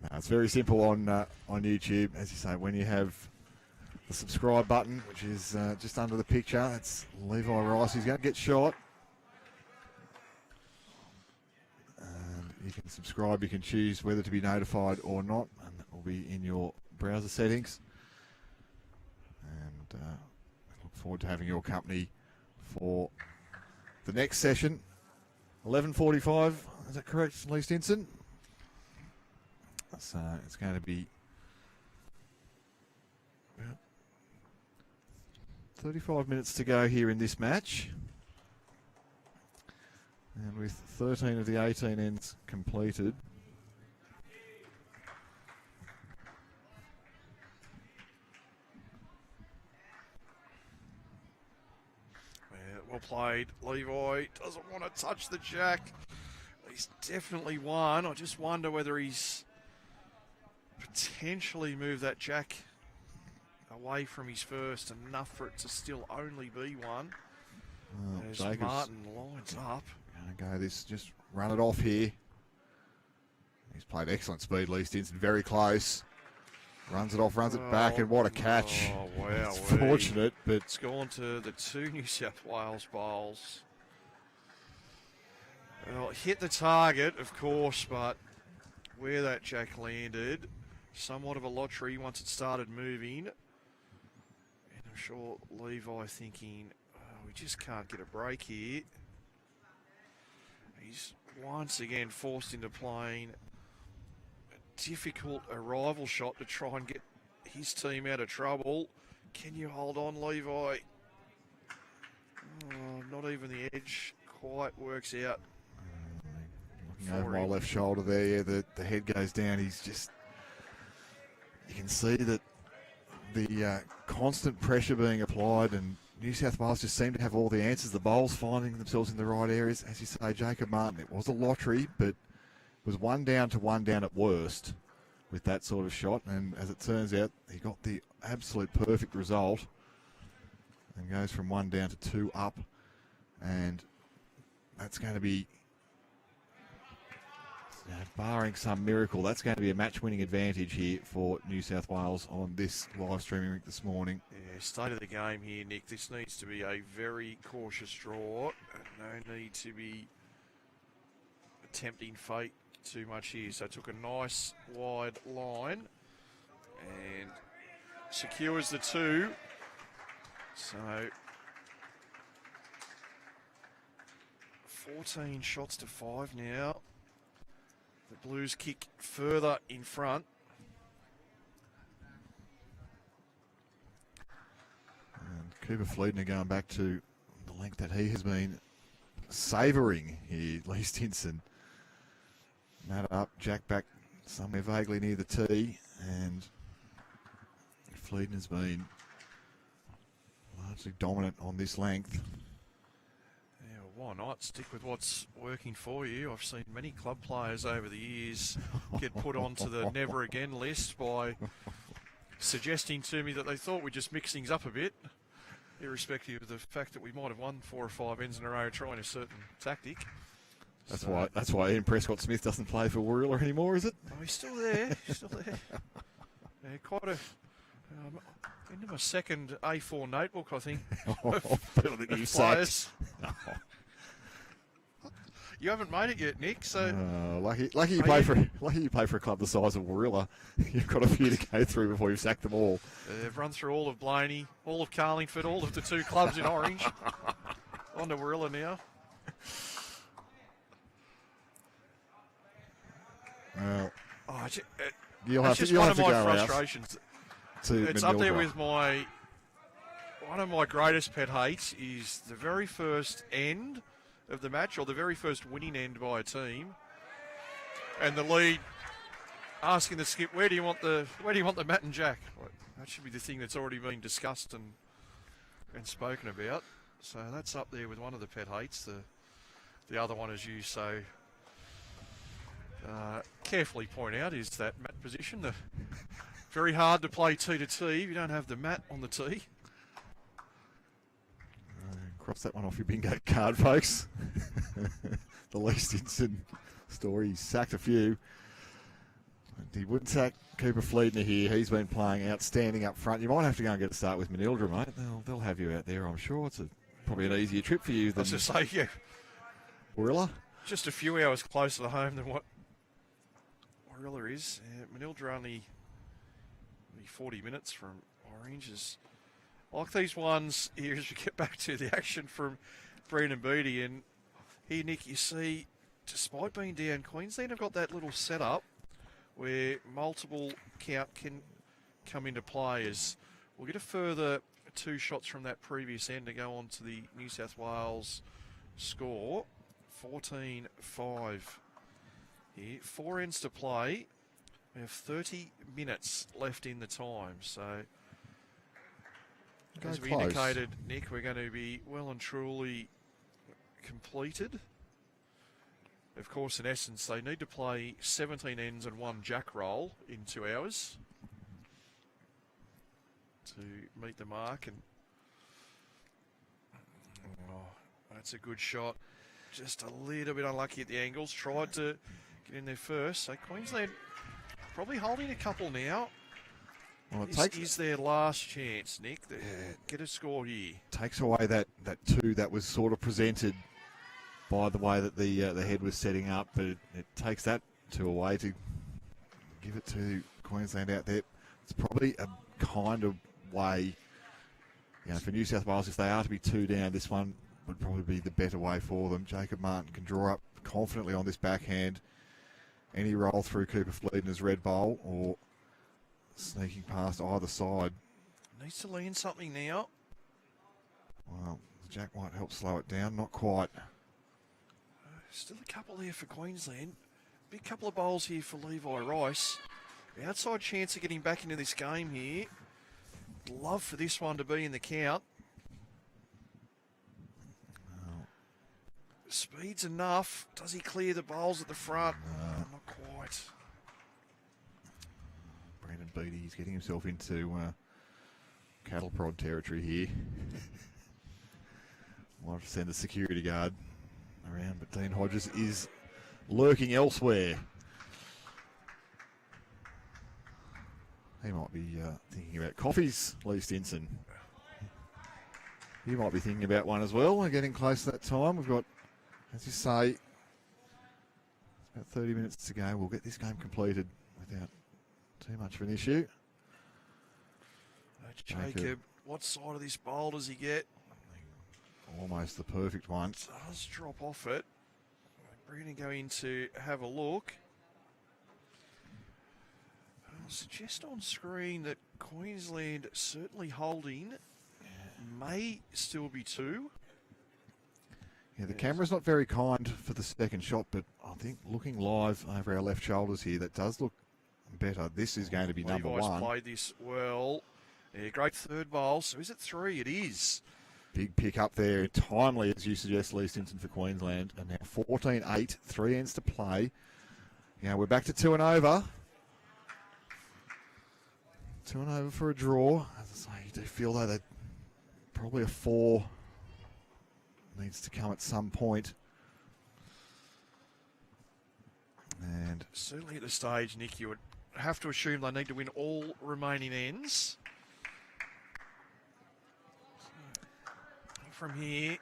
Speaker 2: No, it's very simple on YouTube. As you say, when you have the subscribe button, which is just under the picture, it's Levi Rice who's going to get shot. And you can subscribe. You can choose whether to be notified or not, and that will be in your browser settings. And I look forward to having your company for the next session. 11:45, is that correct, Lee Stinson? So it's going to be about 35 minutes to go here in this match. And with 13 of the 18 ends completed.
Speaker 1: Well played. Levi doesn't want to touch the jack. He's definitely won. I just wonder whether he's potentially moved that jack away from his first enough for it to still only be one. As
Speaker 2: Jacobs
Speaker 1: Martin lines up.
Speaker 2: Going to go this, just run it off here. He's played excellent speed, Lee Stinson, very close. Runs it off, runs it back, and what a catch.
Speaker 1: Oh, wow.
Speaker 2: It's fortunate, but...
Speaker 1: It's gone to the 2 New South Wales bowls. Well, hit the target, of course, but where that jack landed, somewhat of a lottery once it started moving. And I'm sure Levi thinking, oh, we just can't get a break here. He's once again forced into playing difficult arrival shot to try and get his team out of trouble. Can you hold on, Levi? Oh, not even the edge quite works out.
Speaker 2: Looking over my left shoulder there, yeah, the head goes down. He's just... You can see that the constant pressure being applied, and New South Wales just seem to have all the answers. The bowls finding themselves in the right areas. As you say, Jacob Martin, it was a lottery, but was one down to one down at worst with that sort of shot, and as it turns out, he got the absolute perfect result and goes from 1 down to 2 up, and that's going to be, barring some miracle, that's going to be a match-winning advantage here for New South Wales on this live streaming rink this morning.
Speaker 1: Yeah, state of the game here, Nick. This needs to be a very cautious draw. No need to be tempting fate too much here. So took a nice wide line and secures the 2. So 14 shots to 5 now. The Blues kick further in front.
Speaker 2: And Cooper Fliedner going back to the length that he has been savouring here. Lee Stinson. Matt up, Jack back somewhere vaguely near the tee, and Fliedner's been largely dominant on this length.
Speaker 1: Yeah, why not? Stick with what's working for you. I've seen many club players over the years get put onto the never again list by suggesting to me that they thought we'd just mix things up a bit, irrespective of the fact that we might have won 4 or 5 ends in a row trying a certain tactic.
Speaker 2: That's why Ian Prescott-Smith doesn't play for Warilla anymore, is it?
Speaker 1: Oh, he's still there. He's still there. Yeah, quite a... into my second A4 notebook, I think.
Speaker 2: Better than you sacked.
Speaker 1: You haven't made it yet, Nick. So
Speaker 2: lucky you play for a club the size of Warilla. You've got a few to go through before you've sacked them all.
Speaker 1: They've run through all of Blaney, all of Carlingford, all of the 2 clubs in orange. On to Warilla now.
Speaker 2: Well,
Speaker 1: you'll have to go frustrations. It's up there with one of my greatest pet hates is the very first end of the match, or the very first winning end by a team, and the lead asking the skip, where do you want the Matt and Jack? Well, that should be the thing that's already been discussed and spoken about. So that's up there with one of the pet hates. The other one, as you so carefully point out, is that mat position. Very hard to play tee to tee if you don't have the mat on the tee.
Speaker 2: Cross that one off your bingo card, folks. The Lee Stinson story. He sacked a few. He wouldn't sack Cooper Fliedner here. He's been playing outstanding up front. You might have to go and get a start with Manildra, mate. They'll have you out there, I'm sure. It's probably an easier trip for you than...
Speaker 1: I was just say, yeah.
Speaker 2: Warilla?
Speaker 1: Just a few hours closer to home than what Warilla is. Manildra only 40 minutes from Orange. I like these ones here as we get back to the action from Brendan Beattie. And here, Nick, you see, despite being down, Queensland have got that little setup where multiple count can come into play as we'll get a further 2 shots from that previous end to go on to the New South Wales score. 14-5 here. 4 ends to play. We have 30 minutes left in the time. So, as we indicated, Nick, we're going to be well and truly completed. Of course, in essence, they need to play 17 ends and 1 jack roll in 2 hours to meet the mark. And that's a good shot. Just a little bit unlucky at the angles. Tried to get in there first. So Queensland probably holding a couple now. Well, is their last chance, Nick. Get a score here.
Speaker 2: Takes away that 2 that was sort of presented by the way that the head was setting up, but it takes that 2 away to give it to Queensland out there. It's probably a kind of way, for New South Wales, if they are to be 2 down, this one would probably be the better way for them. Jacob Martin can draw up confidently on this backhand. Any roll through Cooper Fliedner's red bowl or sneaking past either side.
Speaker 1: Needs to lean something now.
Speaker 2: Well, Jack might help slow it down. Not quite.
Speaker 1: Still a couple there for Queensland. Big couple of bowls here for Levi Rice. Outside chance of getting back into this game here. Love for this one to be in the count. Speed's enough. Does he clear the bowls at the front? Not quite.
Speaker 2: Brendan Beattie, he's getting himself into cattle prod territory here. Might have to send a security guard around, but Dean Hodges is lurking elsewhere. He might be thinking about coffees, Lee Stinson. He might be thinking about one as well. We're getting close to that time. We've got, as you say, it's about 30 minutes to go. We'll get this game completed without too much of an issue.
Speaker 1: Jacob, what side of this bowl does he get?
Speaker 2: Almost the perfect one.
Speaker 1: Does drop off it. We're going to go in to have a look. I'll suggest on screen that Queensland certainly holding may still be 2.
Speaker 2: Yeah, the camera's not very kind for the second shot, but I think looking live over our left shoulders here, that does look better. This is going to be number
Speaker 1: Levi's
Speaker 2: 1.
Speaker 1: played this well. Yeah, great third bowl. So is it 3? It is.
Speaker 2: Big pick up there, timely as you suggest, Lee Stinson for Queensland. And now 14-8, 3 ends to play. Yeah, we're back to 2 and over. 2 and over for a draw. As I say, you do feel though that probably a 4 needs to come at some point. And
Speaker 1: Certainly at this stage, Nick, you would have to assume they need to win all remaining ends. From here,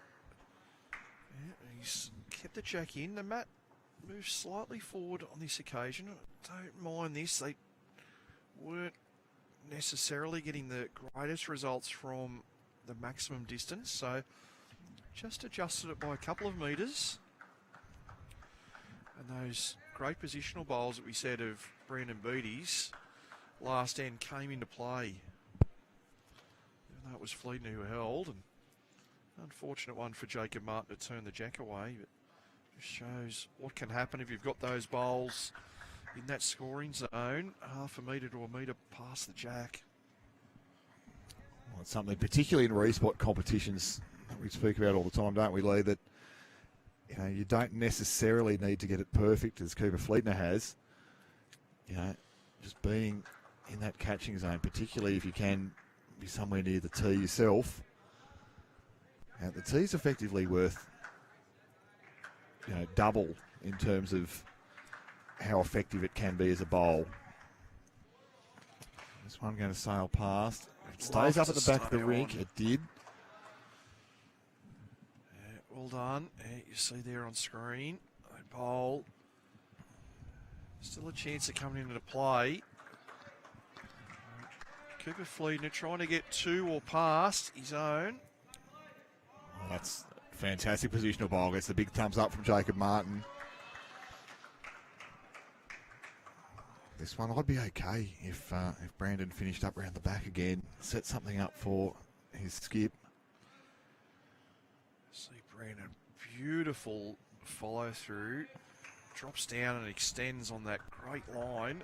Speaker 1: yeah, he's kept the jack in. The mat moves slightly forward on this occasion. Don't mind this. They weren't necessarily getting the greatest results from the maximum distance, so just adjusted it by a couple of metres. And those great positional bowls that we said of Brandon Beattie's last end came into play. Even though it was Fliedner who held, and unfortunate one for Jacob Martin to turn the jack away, but just shows what can happen if you've got those bowls in that scoring zone, half a metre to a metre past the jack.
Speaker 2: well, it's something, particularly in respot competitions, that we speak about all the time, don't we, Lee? That you don't necessarily need to get it perfect, as Cooper Fliedner has. Just being in that catching zone, particularly if you can be somewhere near the tee yourself. The tee's effectively worth, double in terms of how effective it can be as a bowl. This one going to sail past. It stays up at the back of the rink. It did.
Speaker 1: Well done. You see there on screen, a bowl. Still a chance of coming into play. Cooper Fliedner trying to get 2 or past his own.
Speaker 2: Well, that's a fantastic positional bowl. Gets the big thumbs up from Jacob Martin. This one, I'd be okay if Brandon finished up around the back again. Set something up for his skip.
Speaker 1: See Brandon, beautiful follow through. Drops down and extends on that great line.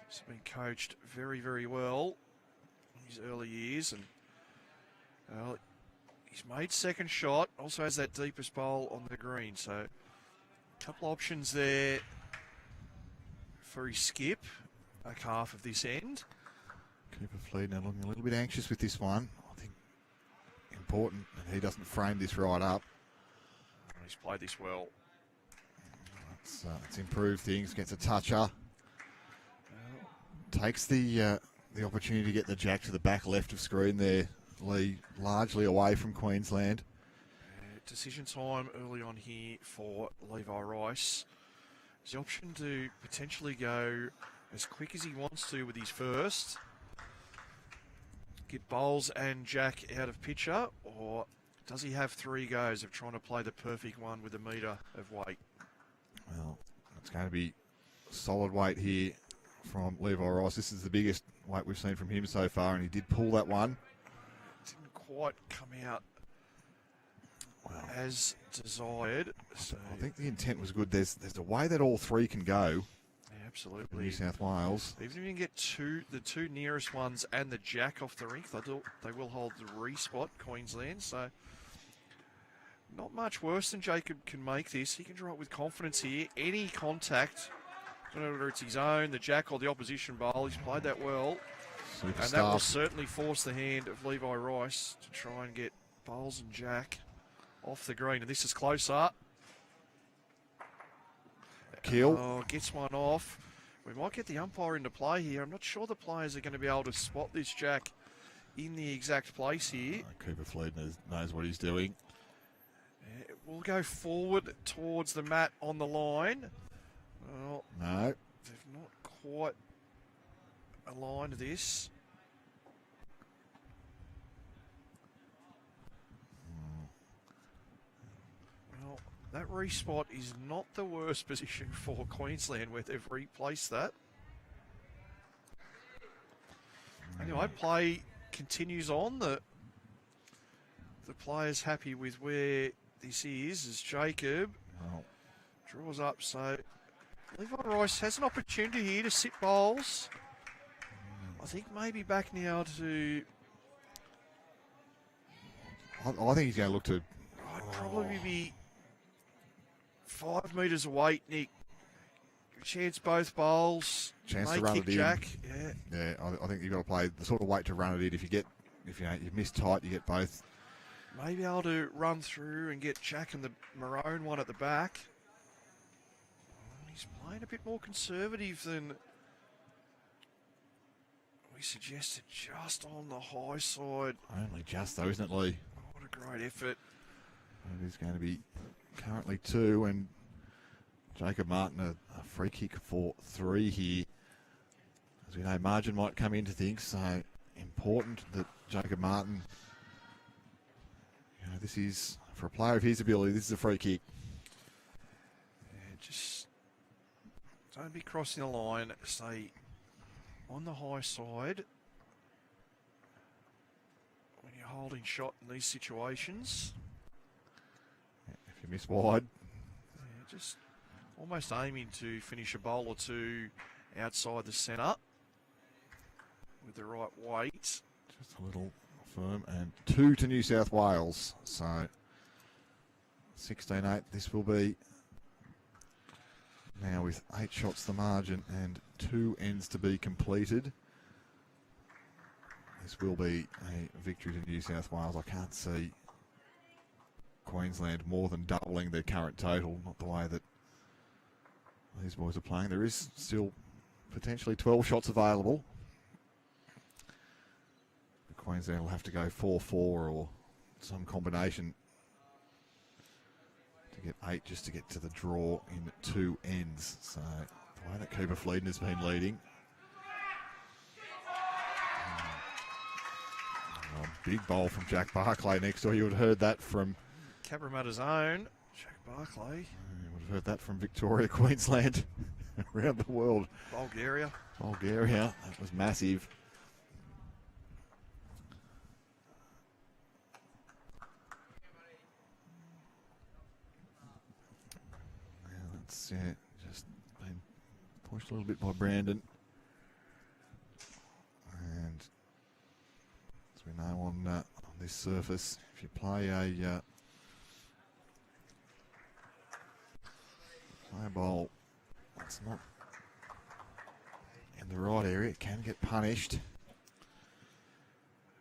Speaker 1: He's been coached very, very well in his early years, and he's made second shot. Also has that deepest bowl on the green, so a couple options there for his skip, back half of this end.
Speaker 2: Cooper Fliedner looking a little bit anxious with this one. I think important that he doesn't frame this right up.
Speaker 1: He's played this well.
Speaker 2: It's improved things. Gets a toucher. Takes the opportunity to get the jack to the back left of screen there. Lee largely away from Queensland.
Speaker 1: Decision time early on here for Levi Rice. There's the option to potentially go as quick as he wants to with his first. Get bowls and jack out of picture, or does he have 3 goes of trying to play the perfect one with a metre of weight?
Speaker 2: Well, it's going to be solid weight here from Levi Rice. This is the biggest weight we've seen from him so far, and he did pull that one.
Speaker 1: Didn't quite come out as desired. So
Speaker 2: I think the intent was good. There's a way that all 3 can go.
Speaker 1: Yeah, absolutely.
Speaker 2: New South Wales.
Speaker 1: Even if you can get the two nearest ones and the jack off the rink, they will hold the respot, Queensland. So not much worse than Jacob can make this. He can draw it with confidence here. Any contact, whether it's his own, the jack, or the opposition bowl, he's played that well.
Speaker 2: Superstar.
Speaker 1: And that will certainly force the hand of Levi Rice to try and get bowls and jack off the green. And this is closer.
Speaker 2: Kill.
Speaker 1: Oh, gets one off. We might get the umpire into play here. I'm not sure the players are going to be able to spot this jack in the exact place here.
Speaker 2: Cooper Fliedner knows what he's doing.
Speaker 1: We'll go forward towards the mat on the line. Well,
Speaker 2: No.
Speaker 1: they've not quite aligned this. that respot is not the worst position for Queensland where they've replaced that. Anyway, play continues on. The player's happy with where this is as Jacob draws up. So Levi Rice has an opportunity here to sit bowls. I think maybe back now to...
Speaker 2: I think he's going to look to...
Speaker 1: I'd probably be 5 metres away, Nick. Chance both bowls.
Speaker 2: Chance
Speaker 1: may
Speaker 2: to run
Speaker 1: kick
Speaker 2: it in.
Speaker 1: Jack.
Speaker 2: Yeah, I think you've got to play the sort of weight to run it in. If you miss tight, you get both.
Speaker 1: Maybe able to run through and get Jack and the maroon one at the back. He's playing a bit more conservative than we suggested, just on the high side.
Speaker 2: Only just though, isn't it, Lee?
Speaker 1: What a great effort.
Speaker 2: It is going to be currently 2, and Jacob Martin a free kick for 3 here. As we know, margin might come into things, so important that Jacob Martin, this is, for a player of his ability, this is a free kick.
Speaker 1: Yeah, just don't be crossing the line. Stay on the high side when you're holding shot in these situations.
Speaker 2: If you miss wide.
Speaker 1: Yeah, just almost aiming to finish a bowl or two outside the centre with the right weight.
Speaker 2: Just a little firm, and 2 to New South Wales. So 16-8 this will be. Now with 8 shots the margin and 2 ends to be completed. This will be a victory to New South Wales. I can't see Queensland more than doubling their current total, not the way that these boys are playing. There is still potentially 12 shots available. Queensland will have to go 4-4 or some combination to get 8 just to get to the draw in 2 ends. So the way that Cooper Fliedner has been leading. Big bowl from Jack Barclay next door. You would have heard that from
Speaker 1: Cabramatta's own Jack Barclay.
Speaker 2: You would have heard that from Victoria, Queensland, around the world.
Speaker 1: Bulgaria.
Speaker 2: That was massive. Just been pushed a little bit by Brandon. And as we know on this surface, if you play a bowl that's not in the right area, it can get punished.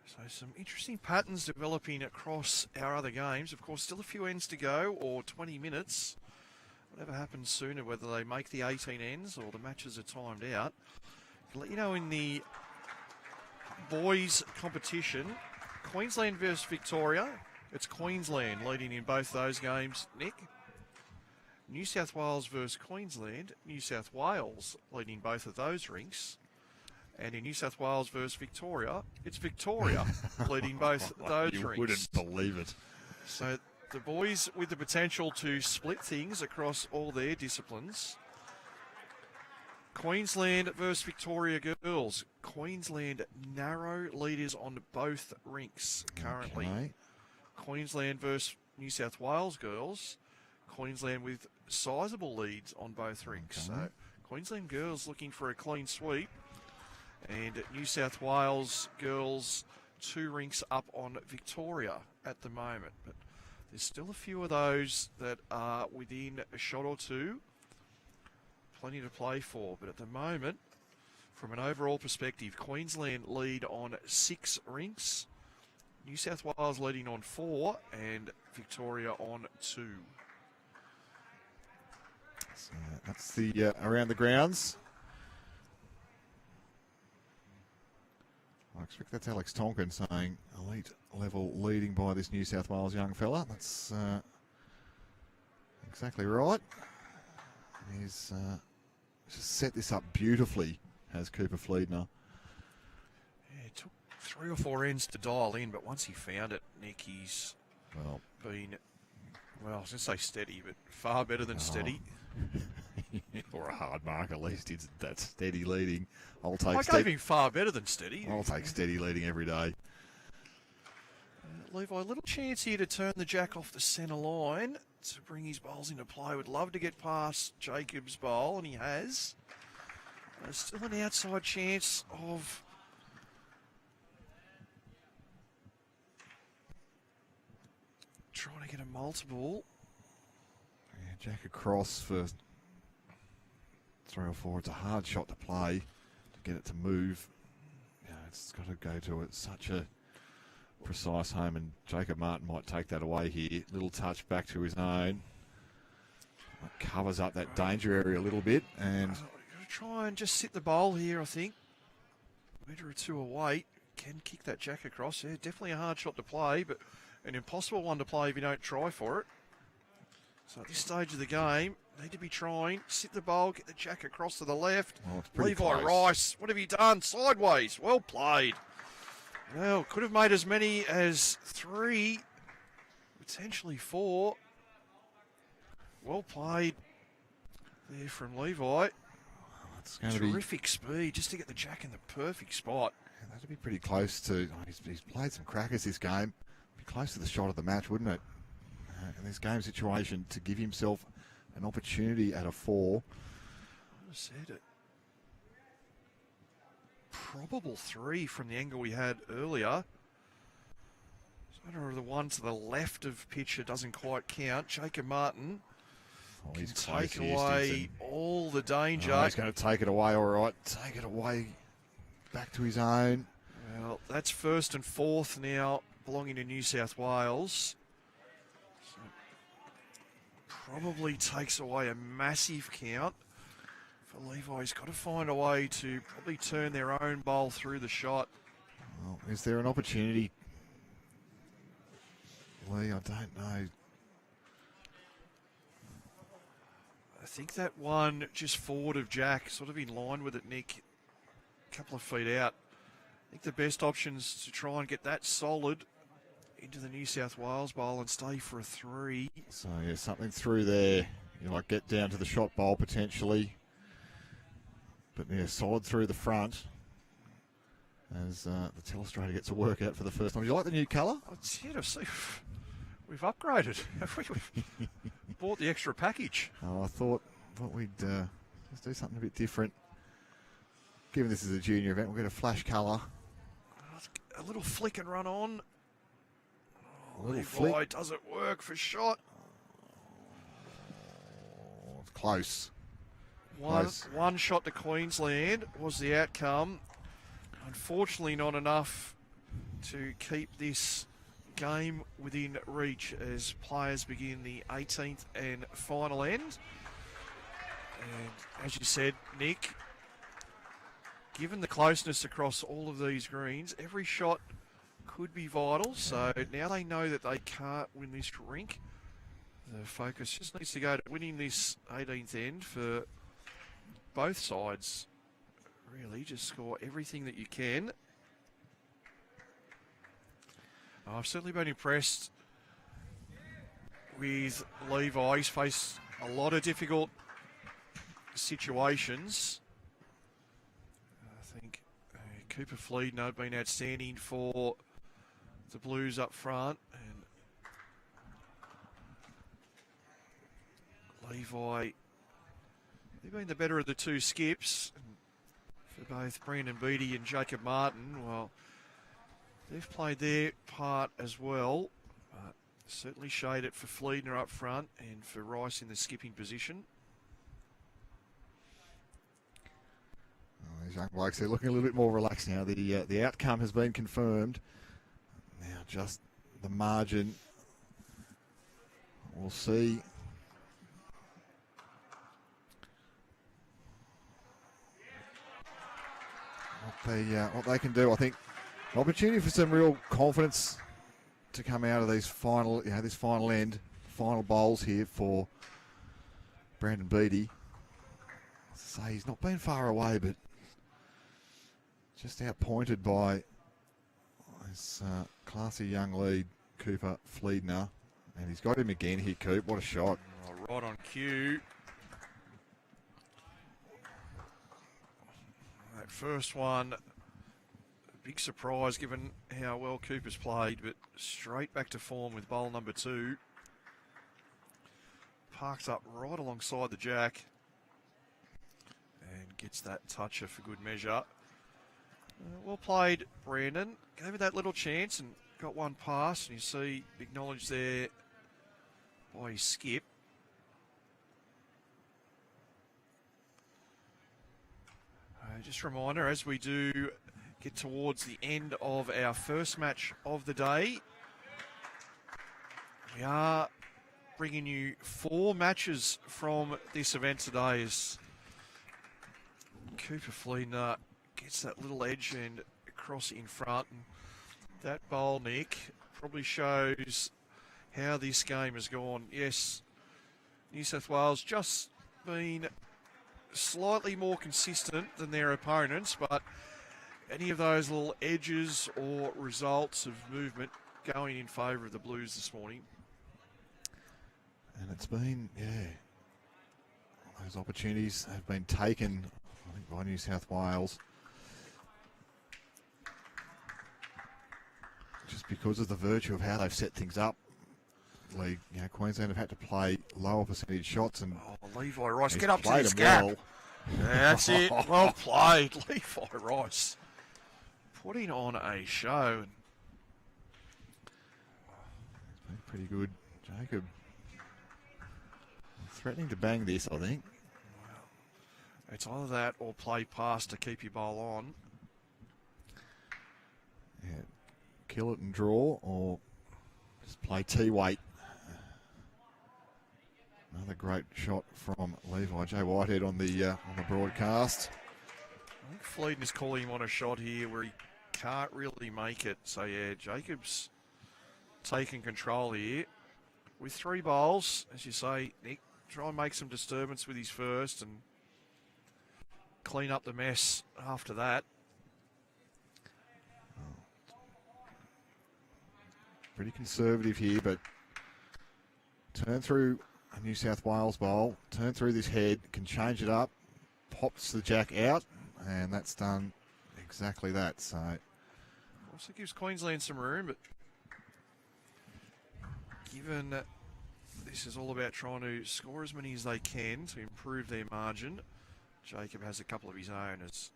Speaker 1: So some interesting patterns developing across our other games. Of course, still a few ends to go, or 20 minutes. Whatever happens sooner, whether they make the 18 ends or the matches are timed out. I'll let you know in the boys competition, Queensland versus Victoria. It's Queensland leading in both those games, Nick. New South Wales versus Queensland, New South Wales leading both of those rinks. And in New South Wales versus Victoria, it's Victoria leading both those rinks.
Speaker 2: You wouldn't believe it.
Speaker 1: So the boys with the potential to split things across all their disciplines. Queensland versus Victoria girls. Queensland narrow leaders on both rinks currently.
Speaker 2: Okay.
Speaker 1: Queensland versus New South Wales girls. Queensland with sizable leads on both rinks.
Speaker 2: Okay.
Speaker 1: So Queensland girls looking for a clean sweep. And New South Wales girls 2 rinks up on Victoria at the moment. But there's still a few of those that are within a shot or two. Plenty to play for. But at the moment, from an overall perspective, Queensland lead on 6 rinks. New South Wales leading on 4 and Victoria on 2.
Speaker 2: So that's the around the grounds. I expect that's Alex Tonkin saying elite level leading by this New South Wales young fella. That's exactly right. He's just set this up beautifully, has Cooper Fliedner.
Speaker 1: Yeah, it took 3 or 4 ends to dial in, but once he found it, Nick, he's been Well, I was going to say steady, but far better than steady.
Speaker 2: Or a hard mark, at least. It's that steady leading. I'll
Speaker 1: I
Speaker 2: take
Speaker 1: gave him far better than steady.
Speaker 2: I'll take steady leading every day.
Speaker 1: Levi, a little chance here to turn the jack off the centre line to bring his bowls into play. Would love to get past Jacob's bowl, and he has. There's still an outside chance of trying to get a multiple.
Speaker 2: Yeah, jack across for 3 or 4. It's a hard shot to play to get it to move. Yeah, it's got to go to it. Such a precise home, and Jacob Martin might take that away here. Little touch back to his own. That covers up that danger area a little bit, and
Speaker 1: Try and just sit the bowl here, I think. Meter or two away. Can kick that jack across. Yeah, definitely a hard shot to play, but an impossible one to play if you don't try for it. So at this stage of the game, need to be trying. Sit the bowl, get the jack across to the left.
Speaker 2: it's pretty
Speaker 1: Levi
Speaker 2: close.
Speaker 1: Rice, what have you done? Sideways. Well played. Well, could have made as many as 3, potentially 4. Well played there from Levi.
Speaker 2: It's going to be
Speaker 1: Terrific speed just to get the jack in the perfect spot.
Speaker 2: that'd be pretty close to. He's played some crackers this game. Be close to the shot of the match, wouldn't it? In this game situation, to give himself an opportunity at a 4.
Speaker 1: I said it. Probable 3 from the angle we had earlier. The one to the left of pitcher doesn't quite count. Jacob Martin can
Speaker 2: He's close
Speaker 1: take
Speaker 2: here,
Speaker 1: away
Speaker 2: Stinson.
Speaker 1: all the danger.
Speaker 2: He's going to take it away, all right. Take it away back to his own.
Speaker 1: Well, that's 1st and 4th now, belonging to New South Wales. So probably takes away a massive count for Levi. He's got to find a way to probably turn their own bowl through the shot.
Speaker 2: Well, is there an opportunity? Lee, I don't know.
Speaker 1: I think that one just forward of Jack, sort of in line with it, Nick, a couple of feet out. I think the best option is to try and get that solid into the New South Wales bowl and stay for a 3.
Speaker 2: So, yeah, something through there. You might get down to the shot bowl potentially. But, yeah, solid through the front as the telestrator gets a workout for the first time. Do you like the new colour?
Speaker 1: It's here to see. We've upgraded. We've bought the extra package.
Speaker 2: Oh, I thought we'd just do something a bit different. Given this is a junior event, we'll get a flash colour.
Speaker 1: A little flick and run on.
Speaker 2: A little
Speaker 1: Levi,
Speaker 2: flick.
Speaker 1: does it work for shot?
Speaker 2: Oh, it's close.
Speaker 1: One shot to Queensland was the outcome. Unfortunately, not enough to keep this game within reach as players begin the 18th and final end. And as you said, Nick, given the closeness across all of these greens, every shot could be vital. So now they know that they can't win this rink. The focus just needs to go to winning this 18th end for both sides. Really, just score everything that you can. I've certainly been impressed with Levi. He's faced a lot of difficult situations. I think Cooper Fliedner been outstanding for the Blues up front, and Levi, they've been the better of the 2 skips. For both Brandon Beattie and Jacob Martin, well, they've played their part as well. Certainly shade it for Fliedner up front and for Rice in the skipping position.
Speaker 2: Oh, these young blokes, they're looking a little bit more relaxed now. The outcome has been confirmed. Now just the margin. We'll see. What they can do. I think opportunity for some real confidence to come out of these final, this final end, final bowls here for Brandon Beattie. As I say, he's not been far away, but just outpointed by this classy young lead, Cooper Fliedner. And he's got him again here, Coop. What a shot.
Speaker 1: Oh, right on cue. That first one, a big surprise given how well Cooper's played, but straight back to form with bowl number 2. Parks up right alongside the jack and gets that toucher for good measure. Well played, Brandon. Gave it that little chance and got one pass, and you see acknowledged there by his skip. Just a reminder, as we do get towards the end of our first match of the day, we are bringing you 4 matches from this event today as Cooper Fliedner gets that little edge and across in front. And that bowl, Nick, probably shows how this game has gone. Yes, New South Wales just been slightly more consistent than their opponents, but any of those little edges or results of movement going in favour of the Blues this morning.
Speaker 2: And it's been, those opportunities have been taken, I think, by New South Wales. Just because of the virtue of how they've set things up. Queensland have had to play lower percentage shots, and
Speaker 1: Levi Rice, get up to this gap. Well. Yeah, that's it. Well played, Levi Rice. Putting on a show.
Speaker 2: It's been pretty good. Jacob threatening to bang this, I think.
Speaker 1: It's either that or play pass to keep your bowl on.
Speaker 2: Yeah, kill it and draw, or just play T-weight. Another great shot from Levi. Jay Whitehead on the broadcast.
Speaker 1: I think Fliedner's calling him on a shot here where he can't really make it. So, yeah, Jacob's taking control here. With 3 bowls, as you say, Nick, try and make some disturbance with his first and clean up the mess after that.
Speaker 2: Pretty conservative here, but turn through a New South Wales bowl, turn through this head, can change it up, pops the jack out, and that's done exactly that. So
Speaker 1: also gives Queensland some room, but given that this is all about trying to score as many as they can to improve their margin, Jacob has a couple of his own as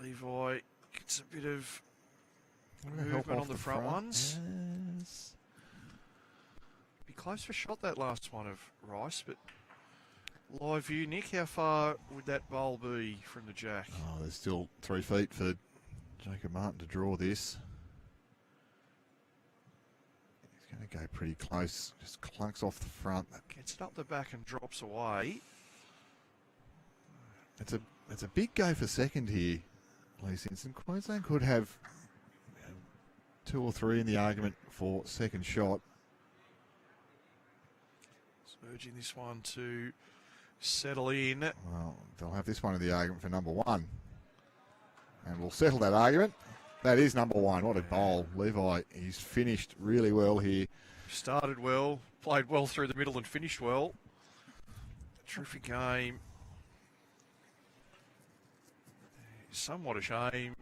Speaker 1: Levi gets a bit of movement on the front ones.
Speaker 2: Yes.
Speaker 1: Be close for shot that last one of Rice, but live view, Nick, how far would that bowl be from the jack?
Speaker 2: Oh, there's still 3 feet for Jacob Martin to draw this. He's going to go pretty close, just clunks off the front.
Speaker 1: Gets it up the back and drops away.
Speaker 2: It's a big go for second here, Lee Simpson. Queensland could have 2 or 3 in the argument for second shot.
Speaker 1: Urging this one to settle in.
Speaker 2: Well, they'll have this one in the argument for number 1. And we'll settle that argument. That is number 1. What a bowl. Levi, he's finished really well here.
Speaker 1: Started well, played well through the middle and finished well. Terrific game. Somewhat a shame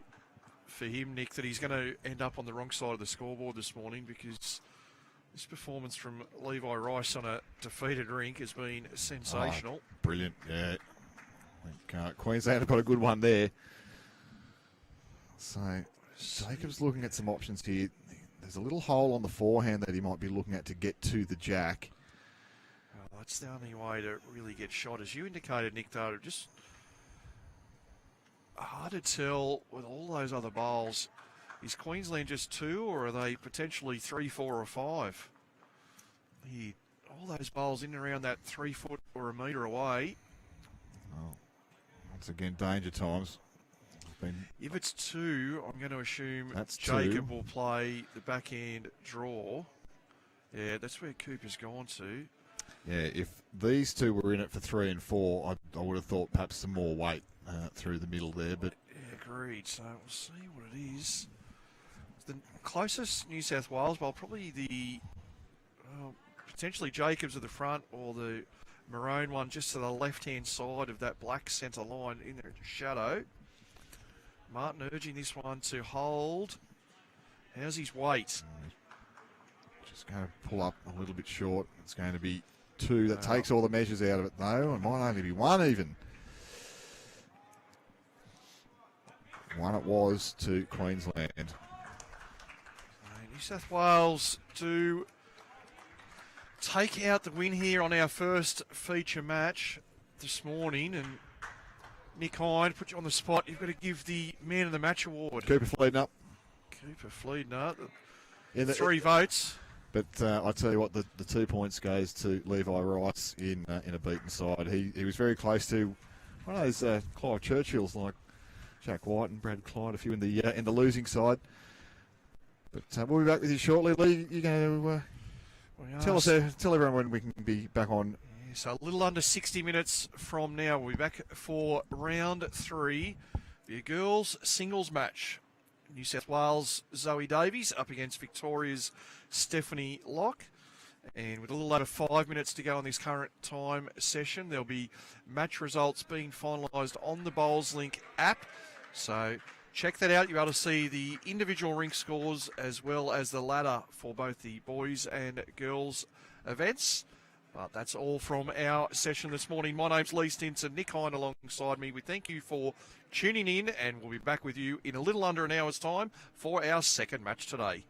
Speaker 1: for him, Nick, that he's going to end up on the wrong side of the scoreboard this morning, because this performance from Levi Rice on a defeated rink has been sensational.
Speaker 2: Oh, brilliant, yeah. I think Queensland have got a good one there. So Jacob's looking at some options here. There's a little hole on the forehand that he might be looking at to get to the jack.
Speaker 1: Well, that's the only way to really get shot. As you indicated, Nick, though, just hard to tell with all those other bowls. Is Queensland just 2, or are they potentially 3, 4 or 5? All those bowls in and around that 3 foot or a metre away.
Speaker 2: Well, once again, danger times.
Speaker 1: If it's 2, I'm going to assume
Speaker 2: that's
Speaker 1: Jacob
Speaker 2: 2.
Speaker 1: will play the backhand draw. Yeah, that's where Cooper's gone to.
Speaker 2: Yeah, if these 2 were in it for 3 and 4, I would have thought perhaps some more weight through the middle there. But
Speaker 1: yeah, agreed. So we'll see what it is. the closest New South Wales, well, probably the potentially Jacobs at the front or the maroon one just to the left-hand side of that black centre line in there, shadow. Martin urging this one to hold. How's his weight?
Speaker 2: Just going to pull up a little bit short. It's going to be 2. That takes all the measures out of it, though. It might only be 1 even. 1 it was to Queensland.
Speaker 1: New South Wales to take out the win here on our first feature match this morning. And Nick Hind, put you on the spot. You've got to give the Man of the Match award.
Speaker 2: Cooper Fliedner.
Speaker 1: Cooper Fliedner. 3 votes.
Speaker 2: But I tell you what, the 2 points goes to Levi Rice in a beaten side. He was very close to one of those Clive Churchills like Jack White and Brad Clyde, a few in the losing side. But we'll be back with you shortly. Lee, you're going to tell everyone when we can be back on.
Speaker 1: Yeah, so a little under 60 minutes from now, we'll be back for round 3, the girls singles match. New South Wales Zoe Davies up against Victoria's Stephanie Locke. And with a little over 5 minutes to go on this current time session, there'll be match results being finalised on the Bowls Link app. So check that out. You'll be able to see the individual rink scores as well as the ladder for both the boys and girls events. But that's all from our session this morning. My name's Lee Stinson, Nick Hind alongside me. We thank you for tuning in, and we'll be back with you in a little under an hour's time for our second match today.